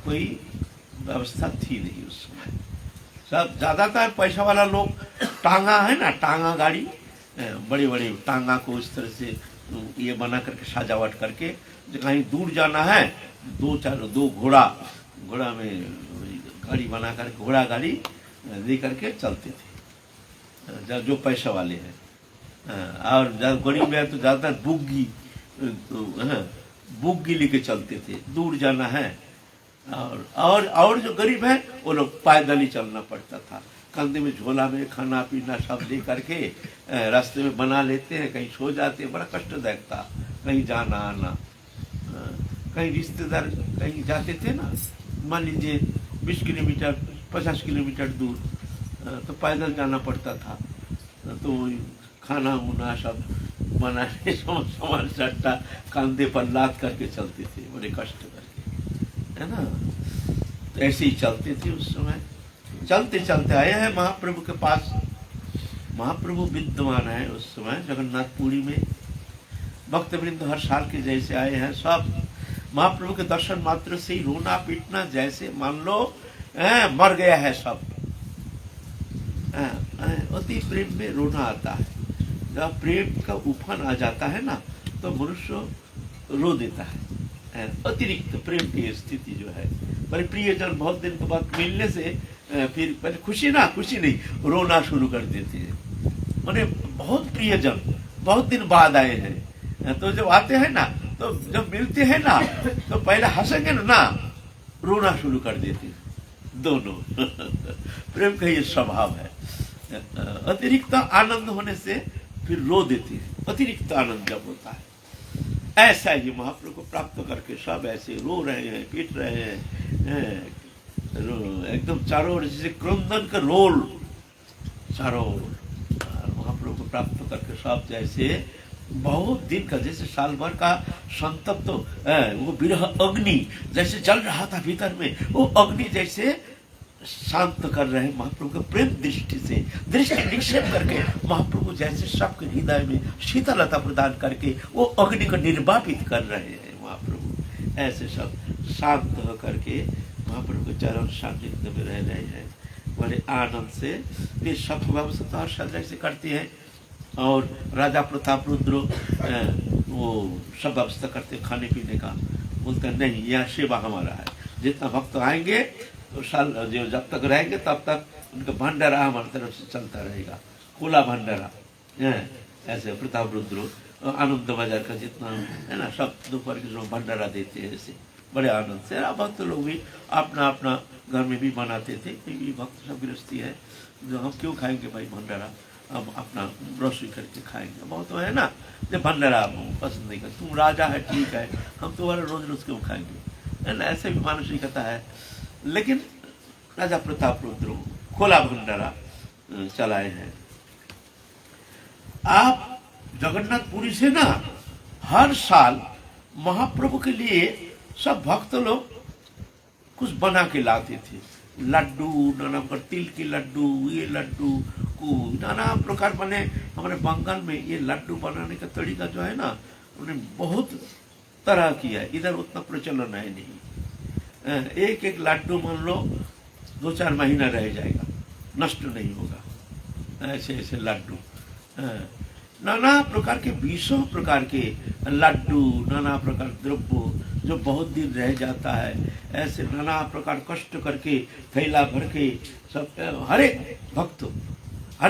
Speaker 2: कोई व्यवस्था थी नहीं उस समय। सब ज्यादातर पैसा वाला लोग टांगा है ना, टांगा गाड़ी, बड़े बड़े टांगा को इस तरह से ये बना करके सजावट करके, कहीं दूर जाना है दो घोड़ा में गाड़ी बना कर घोड़ा गाड़ी दे करके चलते थे जो पैसा वाले हैं। और गरीब है तो ज्यादातर बुग्गी लेके चलते थे, दूर जाना है। और जो गरीब है वो लोग पैदल ही चलना पड़ता था, कंधे में झोला में खाना पीना सब ले करके रास्ते में बना लेते हैं, कहीं सो जाते हैं, बड़ा कष्टदायक था। कहीं जाना आना, कहीं रिश्तेदार कहीं जाते थे ना, मान लीजिए 20 किलोमीटर 50 किलोमीटर दूर, तो पैदल जाना पड़ता था। तो खाना मुना सब बनाने सामान सट्टा कंधे पर लाद करके चलते थे, बड़े कष्ट करके, है ना। तो ऐसे ही चलते थे उस समय। चलते चलते आए हैं महाप्रभु के पास। महाप्रभु विद्यमान है उस समय जगन्नाथपुरी में। भक्तवृंद हर साल के जैसे आए हैं सब। महाप्रभु के दर्शन मात्र से ही रोना पीटना, जैसे मान लो मर गया है सब। अति प्रेम में रोना आता है। जब प्रेम का उफान आ जाता है ना तो मनुष्य रो देता है। अतिरिक्त प्रेम की स्थिति जो है, पर प्रियजन बहुत दिन के बाद मिलने से फिर पहले खुशी नहीं, रोना शुरू कर देते हैं। माने बहुत प्रियजन बहुत दिन बाद आए हैं, तो जब आते हैं ना, तो जब मिलते हैं ना तो पहले हंसेंगे ना, रोना शुरू कर देते हैं दोनों। प्रेम का ये स्वभाव है। अतिरिक्त आनंद होने से फिर रो देते हैं, अतिरिक्त आनंद जब होता है। ऐसा ही महाप्रभु को प्राप्त करके सब ऐसे रो रहे हैं, पीट रहे हैं, एकदम चारों ओर जैसे क्रंदन का रोल चारों ओर। महाप्रभु को प्राप्त करके सब जैसे बहुत दिन का, जैसे साल भर का संतप्त तो वो विरह अग्नि जैसे जल रहा था भीतर में, वो अग्नि जैसे शांत कर रहे हैं महाप्रभु के प्रेम दृष्टि से, दृष्टि निक्षेप करके महाप्रभु जैसे सबके हृदय में शीतलता प्रदान करके वो अग्नि को निर्वापित कर रहे हैं महाप्रभु। ऐसे सब शांत होकर के महाप्रभु के चरण सान्निध्य में रह रहे हैं बड़े आनंद से। वे सब व्यवस्था और सदय से करते हैं और राजा प्रताप रुद्र वो सब व्यवस्था करते खाने पीने का। बोलते हैं नहीं, यह सेवा हमारा है, जितना भक्त आएंगे तो साल जो जब तक रहेंगे तब तक उनका भंडारा हमारी तरफ से चलता रहेगा, खुला भंडारा। ऐसे प्रताप रुद्र आनंद बाजार का जितना है ना, सब दोपहर के समय भंडारा देते हैं ऐसे बड़े आनंद से। भक्त लोग भी अपना अपना घर में भी बनाते थे, क्योंकि भक्त सब गृहस्थी है, जो हम क्यों खाएंगे भाई भंडारा, हम अपना रसोई करके खाएंगे। बहुत तो है ना, जब भंडारा पसंद नहीं करते, तुम राजा है ठीक है, हम तुम्हारा रोज रोज क्यों खाएंगे, है ना, ऐसे भी मानसिकता है। लेकिन राजा प्रताप रुद्र खोला भंडारा चलाए हैं। आप जगन्नाथपुरी से ना हर साल महाप्रभु के लिए सब भक्त लोग कुछ बना के लाते थे, लड्डू, नाना प्रकार तिल के लड्डू, ये लड्डू को नाना प्रकार बने। हमारे बंगाल में ये लड्डू बनाने का तरीका जो है ना, उन्हें बहुत तरह की है, इधर उतना प्रचलन है नहीं। एक एक लड्डू मान लो 2-4 महीना रह जाएगा, नष्ट नहीं होगा, ऐसे ऐसे लड्डू। नाना प्रकार के 20 प्रकार के लड्डू, नाना प्रकार द्रव्य जो बहुत दिन रह जाता है, ऐसे नाना प्रकार कष्ट करके थैला भर के सब हर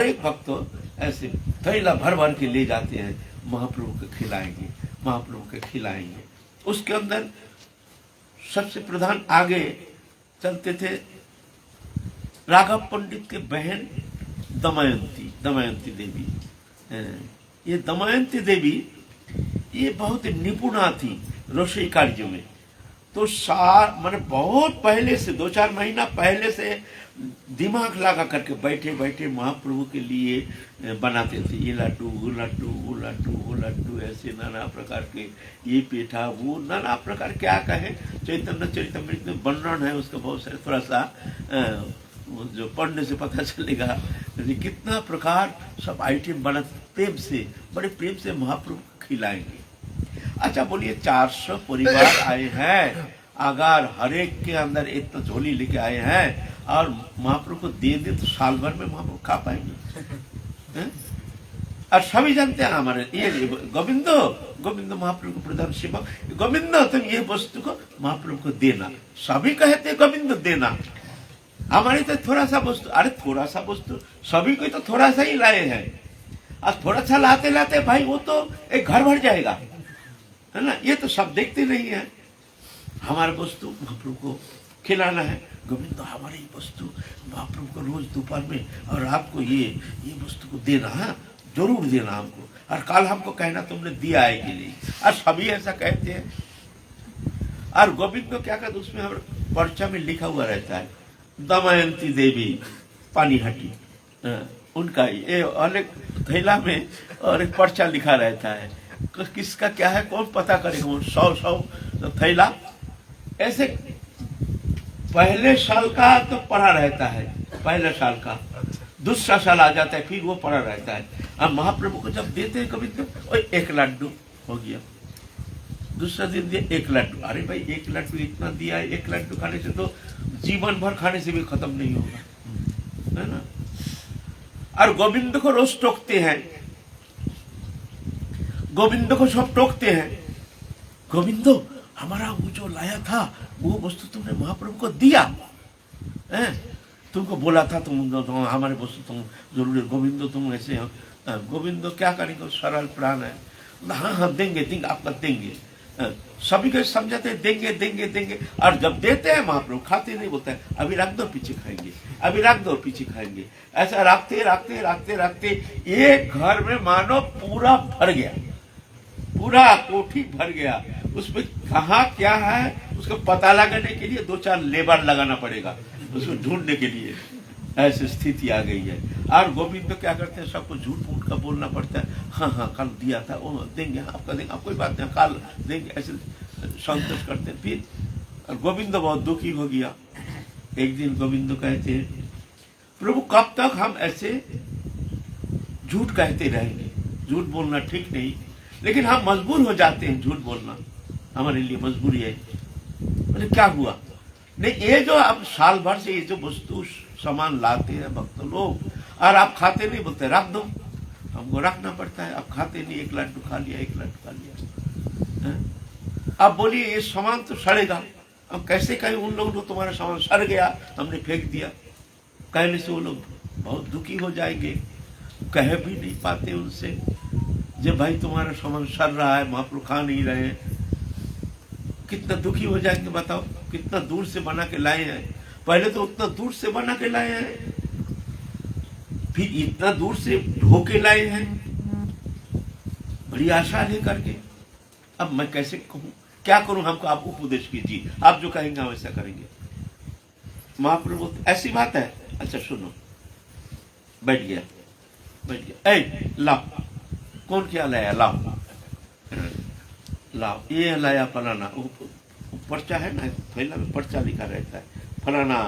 Speaker 2: एक भक्त ऐसे थैला भर भर के ले जाते हैं, महाप्रभु को खिलाएंगे, महाप्रभु को खिलाएंगे। उसके अंदर सबसे प्रधान आगे चलते थे राघव पंडित के बहन दमयंती देवी। ये दमयंती देवी ये बहुत निपुणा थी रसोई कार्य में। तो मैंने बहुत पहले से 2-4 महीना पहले से दिमाग लगा करके बैठे बैठे महाप्रभु के लिए बनाते थे, ये लड्डू वो लड्डू वो लड्डू वो लड्डू, ऐसे नाना प्रकार के, ये पेठा वो नाना प्रकार क्या कहें। चैतन्य चरितमृत में वर्णन है उसका बहुत सारे, थोड़ा सा जो पढ़ने से पता चलेगा कितना प्रकार सब आइटम बना प्रेम से, बड़े प्रेम से महाप्रभु को खिलाएंगे। अच्छा बोलिए 400 परिवार आए हैं, अगर हर एक के अंदर इतना झोली लेके आए हैं और महाप्रभु को दे दे तो साल भर में महाप्रभु खा पाएंगे। और सभी जानते हैं हमारे ये गोविंद महाप्रभु को प्रधान सेवक, गोविंद तुम ये वस्तु को महाप्रभु को देना, सभी कहते गोविंद देना। हमारे तो थोड़ा सा वस्तु, अरे थोड़ा सा वस्तु सभी को तो थोड़ा सा ही लाए हैं, और थोड़ा सा लाते लाते भाई वो तो एक घर भर जाएगा, है ना। ये तो सब देखते नहीं है। हमारे वस्तु महाप्रभु को खिलाना है, गोविंद हमारी वस्तु महाप्रभु को रोज दोपहर में और रात को ये वस्तु को देना है, जरूर देना हमको, और कल हमको कहना तुमने दिया है कि नहीं। और सभी ऐसा कहते हैं। और गोविंद को क्या कहते, उसमें हमारे पर्चा में लिखा हुआ रहता है दमयंती देवी पानीहटी, उनका ये अलग थैला में और एक पर्चा लिखा रहता है, किसका क्या है कौन पता करेगा। वो 100 थैला ऐसे पहले साल का तो पड़ा रहता है, पहले साल का, दूसरा साल आ जाता है फिर वो पड़ा रहता है। अब महाप्रभु को जब देते हैं कभी तो 1 लड्डू हो गया, दूसरा दिन दिया 1 लड्डू, अरे भाई 1 लड्डू इतना दिया है, 1 लड्डू खाने से तो जीवन भर खाने से भी खत्म नहीं होगा, है ना। और गोविंद को रोज टोकते हैं, गोविंद को सब टोकते हैं, गोविंदो हमारा वो जो लाया था वो वस्तु तुमने महाप्रभु को दिया है, तुमको बोला था तुम हमारे वस्तु तुम जरूर, गोविंदो तुम ऐसे हो। गोविंदो क्या करेंगे, सरल प्राण है, हाँ देंगे आपका देंगे, सभी को समझाते देंगे देंगे देंगे। और जब देते हैं महाप्रभु खाते नहीं, बोलते हैं अभी रख दो पीछे खाएंगे, अभी रख दो पीछे खाएंगे। ऐसा रखते रखते रखते रखते एक घर में मानो पूरा भर गया, पूरा कोठी भर गया। उसमें कहाँ क्या है उसको पता लगाने के लिए 2-4 लेबर लगाना पड़ेगा उसको ढूंढने के लिए। ऐसी स्थिति आ गई है। और गोविंद तो क्या करते हैं, सबको झूठ मूठ का बोलना पड़ता है। हाँ हाँ कल दिया था, वो देंगे, आपका देंगे, आप कोई बात नहीं, कल देंगे, ऐसे संतोष करते हैं। फिर गोविंद बहुत दुखी हो गया। एक दिन गोविंद कहते हैं, प्रभु कब तक हम ऐसे झूठ कहते रहेंगे? झूठ बोलना ठीक नहीं, लेकिन हम मजबूर हो जाते हैं झूठ बोलना, हमारे लिए मजबूरी है। बोले क्या हुआ? नहीं, ये जो आप साल भर से ये जो वस्तु सामान लाते हैं भक्त लोग और आप खाते नहीं, बोलते रख दो, हमको रखना पड़ता है। आप खाते नहीं, 1 लड्डू खा लिया, 1 लड्डू खा लिया। अब बोलिए ये सामान तो सड़ेगा, हम कैसे कहें उन लोगों को तुम्हारा सामान सड़ गया, हमने फेंक दिया। कहने से वो लोग बहुत दुखी हो जाएंगे, कह भी नहीं पाते उनसे, जब भाई तुम्हारा सामान सड़ रहा है, महाप्रभु खा नहीं रहे, कितना दुखी हो जाएंगे बताओ। कितना दूर से बना के लाए हैं, पहले तो उतना दूर से बना के लाए हैं, फिर इतना दूर से ढो के लाए हैं, बड़ी आशा लेकर के। अब मैं कैसे कहूं, क्या करूं? हमको आप उपदेश कीजिए, आप जो कहेंगे हम ऐसा करेंगे। महाप्रभु ऐसी बात है, अच्छा सुनो। बैठ गया, बैठ गया। ए लाओ, कौन क्या लाया? लाओ लाओ, ये लाया फलाना, पर्चा है ना, थैला में पर्चा लिखा रहता है, फलाना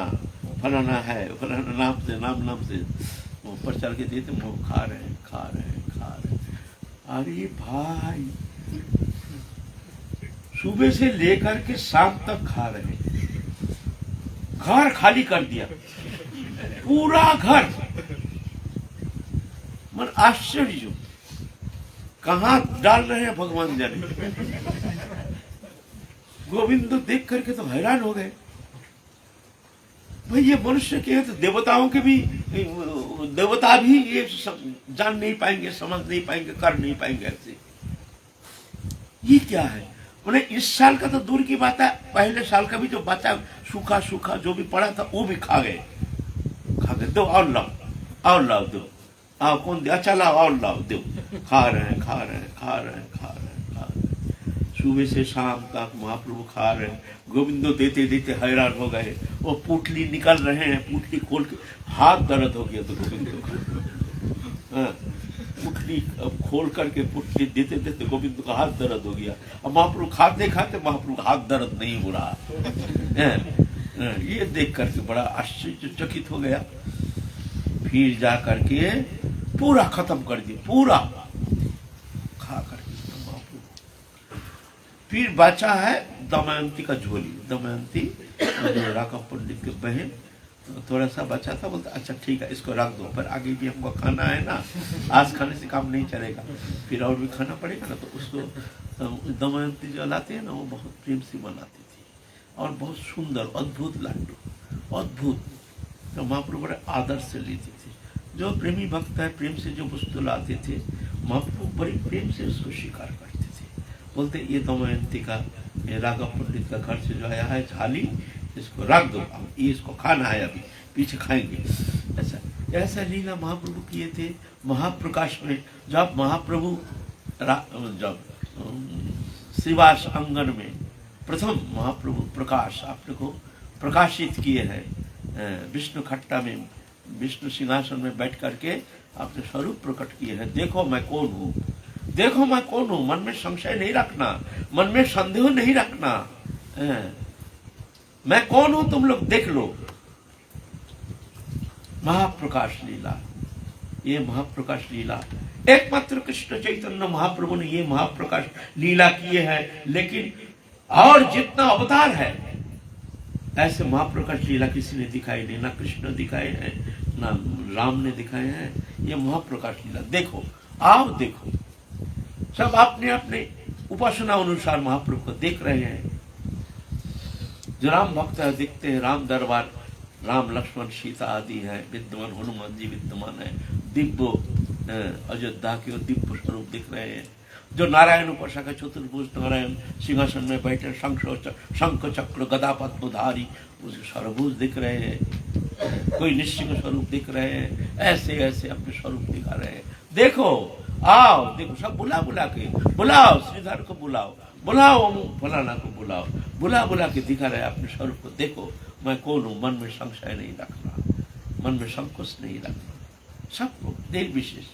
Speaker 2: फलाना है, फलाना नाम से, नाम से वो पर्चा के देते, वो खा रहे हैं, खा रहे हैं, खा रहे हैं। अरे भाई, सुबह से लेकर के शाम तक खा रहे हैं, घर खाली कर दिया, पूरा घर। मन आश्चर्य, कहां डाल रहे हैं भगवान जाने। गोविंद देख करके तो हैरान हो गए, भाई ये मनुष्य के हैं तो देवताओं के भी, देवता भी ये जान नहीं पाएंगे, समझ नहीं पाएंगे, कर नहीं पाएंगे ऐसे। ये क्या है? उन्हें इस साल का तो दूर की बात है, पहले साल का भी जो बचा सूखा सूखा जो भी पड़ा था वो भी खा गए। दो और लाओ, और लाओ, दो, आओ, कौन दिया? अच्छा लाओ, और लाओ, दो। खा रहे हैं, खा रहे हैं, खा रहे हैं, खा रहे हैं, खा रहे हैं। सुबह से शाम तक महाप्रभु खा रहे हैं। गोविंदो देते देते हैरान हो गए, वो पुटली निकल रहे हैं, पुटली खोल के हाथ दर्द हो गया। तो गोविंदो पुटली खोल करके पुटली देते देते गोविंद का हाथ दर्द हो गया। अब महाप्रभु खाते खाते महाप्रभु हाथ दर्द नहीं हो रहा। ये देख करके बड़ा आश्चर्यचकित हो गया। फिर जा करके पूरा खत्म कर दिया, पूरा खा करके महाप्रभु। फिर बचा है दमयंती का झोली। दमयंती राघव पंडित के बहन, थोड़ा सा बचा था, बोलता अच्छा ठीक है इसको रख दो, पर आगे भी हमको खाना है ना, आज खाने से काम नहीं चलेगा, फिर और भी खाना पड़ेगा ना। तो उसको दमयंती जो लाते हैं ना, वो बहुत प्रेम से बनाती थी और बहुत सुंदर अद्भुत लड्डू, अद्भुत, तो महाप्रभु बड़े आदर से लेती थी। जो प्रेमी भक्त है, प्रेम से जो वस्तु लाते थे, महाप्रभु बड़े प्रेम से उसको स्वीकार करते थे। बोलते ये दमयंती का, ये राघव पंडित का घर से जो आया है झाली, इसको रख दो, ये इसको खाना है, अभी पीछे खाएंगे। ऐसा लीला महाप्रभु किए थे महाप्रकाश में। जब महाप्रभु जब श्रीवास अंगन में प्रथम महाप्रभु प्रकाश आपने को प्रकाशित किए हैं, विष्णु खट्टा में, विष्णु सिंहासन में बैठ करके आपने स्वरूप प्रकट किए हैं। देखो मैं कौन हूँ, देखो मैं कौन हूँ। मन में संशय नहीं रखना, मन में संदेह नहीं रखना, मैं कौन हूं तुम लोग देख लो। महाप्रकाश लीला, ये महाप्रकाश लीला एकमात्र कृष्ण चैतन्य महाप्रभु ने ये महाप्रकाश लीला किए हैं। लेकिन और जितना अवतार है ऐसे महाप्रकाश लीला किसी ने दिखाई नहीं, ना कृष्ण दिखाए हैं, ना राम ने दिखाए हैं। ये महाप्रकाश लीला देखो, आओ देखो, सब अपने अपने उपासना अनुसार महाप्रभु को देख रहे हैं। जो राम भक्त है दिखते हैं, राम दरबार, राम लक्ष्मण सीता आदि है विद्यमान, हनुमान जी विद्यमान है, दिव्य अयोध्या के दिव्य स्वरूप दिख रहे हैं। जो नारायण उपासक है चतुर्भुज नारायण सिंहासन में बैठे, शंख चक्र गदा पद्मधारी, उसके सर्वभुज दिख रहे हैं। कोई निश्चित स्वरूप दिख रहे हैं, ऐसे ऐसे अपने स्वरूप दिखा रहे हैं। देखो आओ देखो सब बुला बुला के, बुलाओ श्रीधर को बुलाओ, बुलाओ फलाना को बुलाओ, बुला बुला के दिखा रहे अपने स्वरूप को, देखो मैं कौन हूं। मन में संशय नहीं रखना, मन में संकोच नहीं रखना, सबको देख विशेष,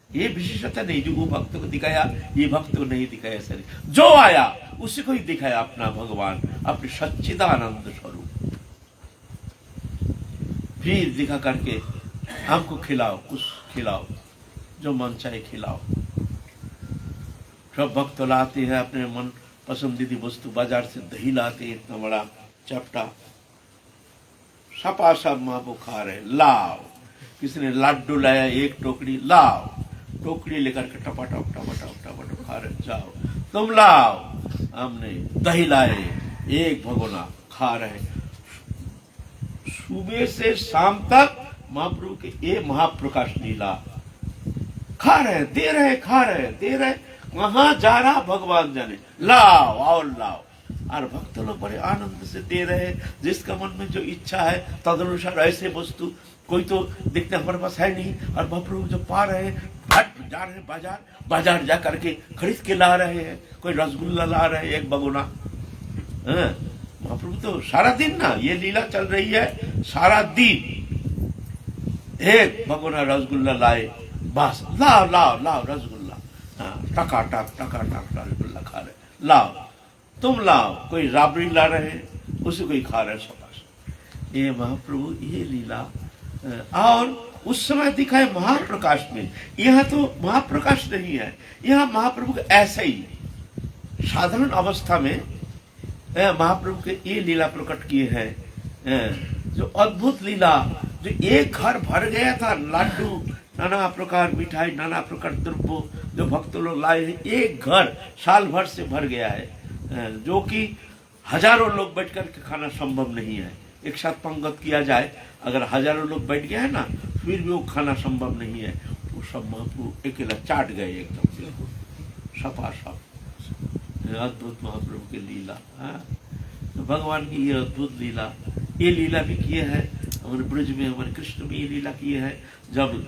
Speaker 2: ये विशेषता नहीं जो वो भक्त को दिखाया ये भक्त को नहीं दिखाया, सर जो आया उसी को ही दिखाया अपना भगवान, अपने सच्चिदानंद स्वरूप। फिर दिखा करके हमको खिलाओ, कुछ खिलाओ, जो मन चाहे खिलाओ। सब भक्त लाते हैं अपने मन पसंदीदा वस्तु, बाजार से दही लाते हैं इतना बड़ा चपटा, सपा सब महापो खा रहे, लाओ। किसी ने लड्डू लाया एक टोकरी, लाओ, टोकरी लेकर के टपाटप टपाटप टपाटप खा रहे, जाओ तुम लाओ। हमने दही लाए एक भगोना, खा रहे। सुबह से शाम तक महाप्रभु के ये महाप्रकाश लीला खा रहे, दे रहे, खा रहे, दे रहे, वहां जा रहा भगवान जाने, लाओ और लाओ। और भक्त लोग बड़े आनंद से दे रहे, जिसका मन में जो इच्छा है तदनुसार ऐसे वस्तु कोई तो देखते हमारे पास है नहीं, और महाप्रभु जो पा रहे हैं फट जा रहे हैं बाजार, बाजार जा करके खरीद के ला रहे हैं। कोई रसगुल्ला ला रहे हैं एक बगुना, महाप्रभु तो सारा दिन ना ये लीला चल रही है, सारा दिन एक भगोना रसगुल्ला लाए, बस लाओ लाओ लाओ रसगुल्ला, टकाटक टकाटक रसगुल्ला खा रहे, लाओ तुम लाओ। कोई राबड़ी ला रहे हैं, उसे कोई खा रहे सब। ये महाप्रभु ये लीला। और उस समय दिखाए महाप्रकाश में, यहाँ तो महाप्रकाश नहीं है, यहाँ महाप्रभु के ऐसे ही साधारण अवस्था में महाप्रभु के ये लीला प्रकट किए हैं, जो अद्भुत लीला, जो एक घर भर गया था लड्डू, नाना प्रकार मिठाई, नाना प्रकार द्रव्य जो भक्त लोग लाए हैं, एक घर साल भर से भर गया है, जो कि हजारों लोग बैठ कर के खाना संभव नहीं है। एक साथ पंगत किया जाए, अगर हजारों लोग बैठ गए हैं ना, फिर भी वो खाना संभव नहीं है। वो सब महाप्रभु अकेला चाट गए एकदम सपा सब। अद्भुत महाप्रभु की लीला, तो भगवान की ये अद्भुत लीला, ये लीला भी किए हैं हमारे ब्रज में, हमारे कृष्ण भी ये लीला किए हैं। जब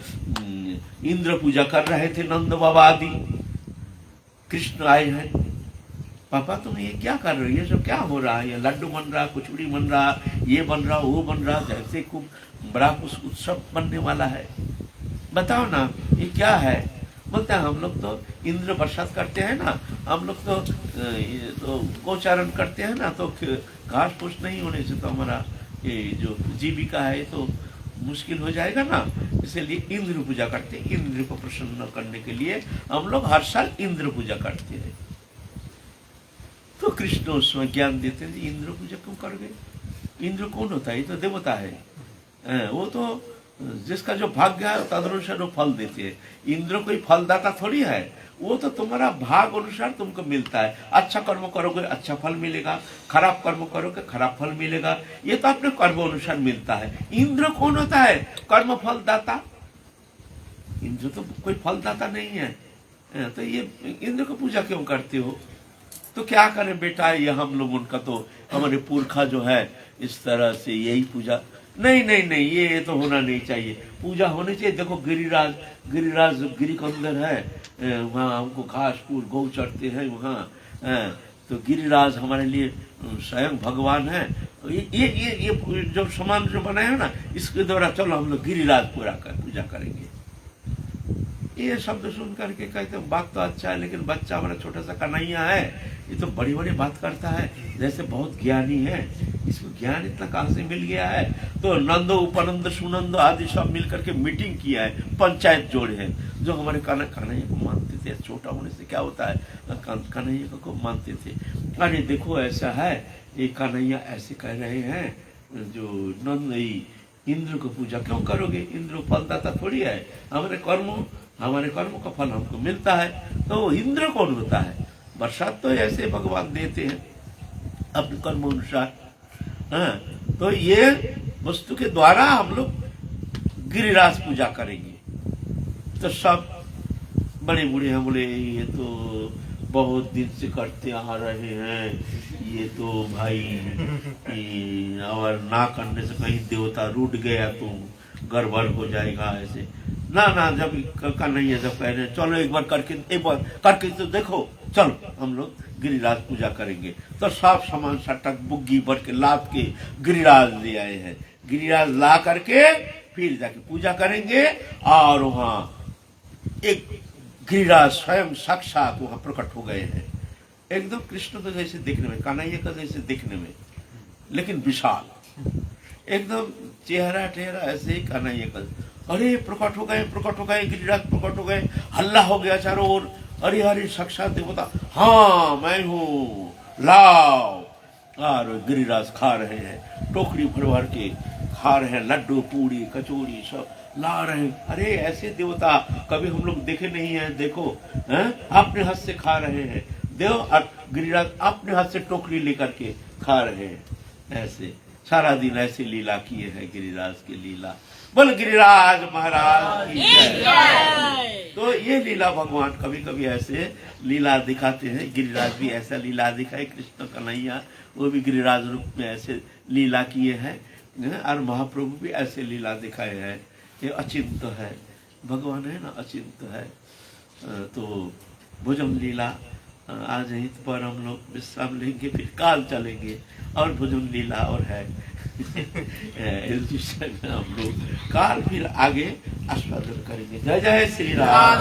Speaker 2: इंद्र पूजा कर रहे थे नंद बाबा आदि, कृष्ण आए हैं, पापा तुम ये क्या कर रहे हो, ये सब क्या हो रहा है, ये लड्डू बन रहा, कुचड़ी बन रहा, ये बन रहा, वो बन रहा, जैसे खूब बड़ा कुछ उत्सव बनने वाला है, बताओ ना ये क्या है। बोलते हैं हम लोग तो इंद्र बरसात करते हैं ना, हम लोग तो गोचारण करते हैं ना, तो घास फूस नहीं होने से तो हमारा ये जो जीविका है तो मुश्किल हो जाएगा ना, इसलिए इंद्र पूजा करते हैं। इंद्र को प्रसन्न करने के लिए हम लोग हर साल इंद्र पूजा करते हैं। तो कृष्ण उसमें ज्ञान देते हैं, इंद्र पूजा क्यों करोगे, इंद्र कौन होता है, ये तो देवता है, वो तो जिसका जो भाग्य है तदनुसार वो फल देते हैं। इंद्र कोई फलदाता थोड़ी है, वो तो तुम्हारा भाग अनुसार तुमको मिलता है। अच्छा कर्म करोगे अच्छा फल मिलेगा, खराब कर्म करोगे खराब फल मिलेगा, ये तो अपने कर्म अनुसार मिलता है। इंद्र कौन होता है, कर्म फल दाता, इंद्र तो कोई फलदाता नहीं है। तो ये इंद्र को पूजा क्यों करते हो, तो क्या करें बेटा, ये हम लोग उनका तो हमारे पुरखा जो है इस तरह से यही पूजा, नहीं नहीं नहीं ये तो होना नहीं चाहिए, पूजा होनी चाहिए। देखो गिरिराज, गिरिराज गिरिकंदर है, वहाँ हमको घास फूल गौ चढ़ते हैं वहाँ, तो गिरिराज हमारे लिए स्वयं भगवान है। ये जो सामान जो बनाया है ना, इसके द्वारा चलो हम लोग गिरिराज पूजा करेंगे। ये शब्द सुन करके कहते बात तो अच्छा है, लेकिन बच्चा हमारा छोटा सा कन्हैया है, ये तो बड़ी बड़ी बात करता है, जैसे बहुत ज्ञानी है, इसको ज्ञान इतना कहाँ से मिल गया है। तो नंदो उपनंद सुनंदो आदि सब मिल करके मीटिंग किया है, पंचायत जोड़े हैं, जो हमारे कन्हैया को मानते थे। छोटा होने से क्या होता है, कन्हैया को मानते थे। अरे देखो ऐसा है, ये कन्हैया ऐसे कह रहे हैं, जो नंद इंद्र को पूजा क्यों करोगे, इंद्र फलदाता थोड़ी है, हमारे कर्मों का फल हमको मिलता है। तो इंद्र कौन होता है, बरसात तो ऐसे भगवान देते हैं अपने कर्म अनुसार। तो ये वस्तु के द्वारा हम लोग गिरिराज पूजा करेंगे। तो सब बड़े बूढ़े हैं, बोले ये तो बहुत दिन से करते आ रहे हैं, ये तो भाई और ना करने से कहीं देवता रूठ गया तो गड़बड़ हो जाएगा ऐसे। ना ना, जब कन्हैया जब कह रहे चलो एक बार करके तो देखो, चलो हम लोग गिरिराज पूजा करेंगे। तो सब सामान सटक बुग्गी भर के लाद के गिरिराज ले आए हैं। गिरिराज ला करके फिर जाके पूजा करेंगे, और वहाँ एक गिरिराज स्वयं साक्षात वहाँ प्रकट हो गए हैं, एकदम कृष्ण को जैसे देखने में, कन्हैया का जैसे देखने में, लेकिन विशाल एकदम चेहरा टेहरा ऐसे ही कन्हैया का। अरे प्रकट हो गए गिरिराज प्रकट हो गए, हल्ला हो गया चारों ओर। अरे अरे साक्षात देवता, हाँ मैं हूँ, लाओ। और गिरिराज खा रहे हैं, टोकरी भर भर के खा रहे हैं, लड्डू पूड़ी कचौड़ी सब ला रहे हैं। अरे ऐसे देवता कभी हम लोग देखे नहीं है, देखो हैं, अपने हाथ से खा रहे हैं। देव और गिरिराज अपने हाथ से टोकरी लेकर के खा रहे हैं। ऐसे सारा दिन ऐसे लीला किए हैं गिरिराज की लीला। बोल गिरिराज महाराज की जय। तो ये लीला भगवान कभी कभी ऐसे लीला दिखाते हैं। गिरिराज भी ऐसा लीला दिखाए, कृष्ण कन्हैया वो भी गिरिराज रूप में ऐसे लीला किए हैं, और महाप्रभु भी ऐसे लीला दिखाए हैं। ये अचिंत है, भगवान है ना, अचिंत है। तो भुजंग लीला आज यहीं पर हम लोग विश्राम लेंगे, फिर काल चलेंगे और भुजंग लीला और है इस विषय में हम लोग काल फिर आगे आस्वादन करेंगे। जय जय श्री राम।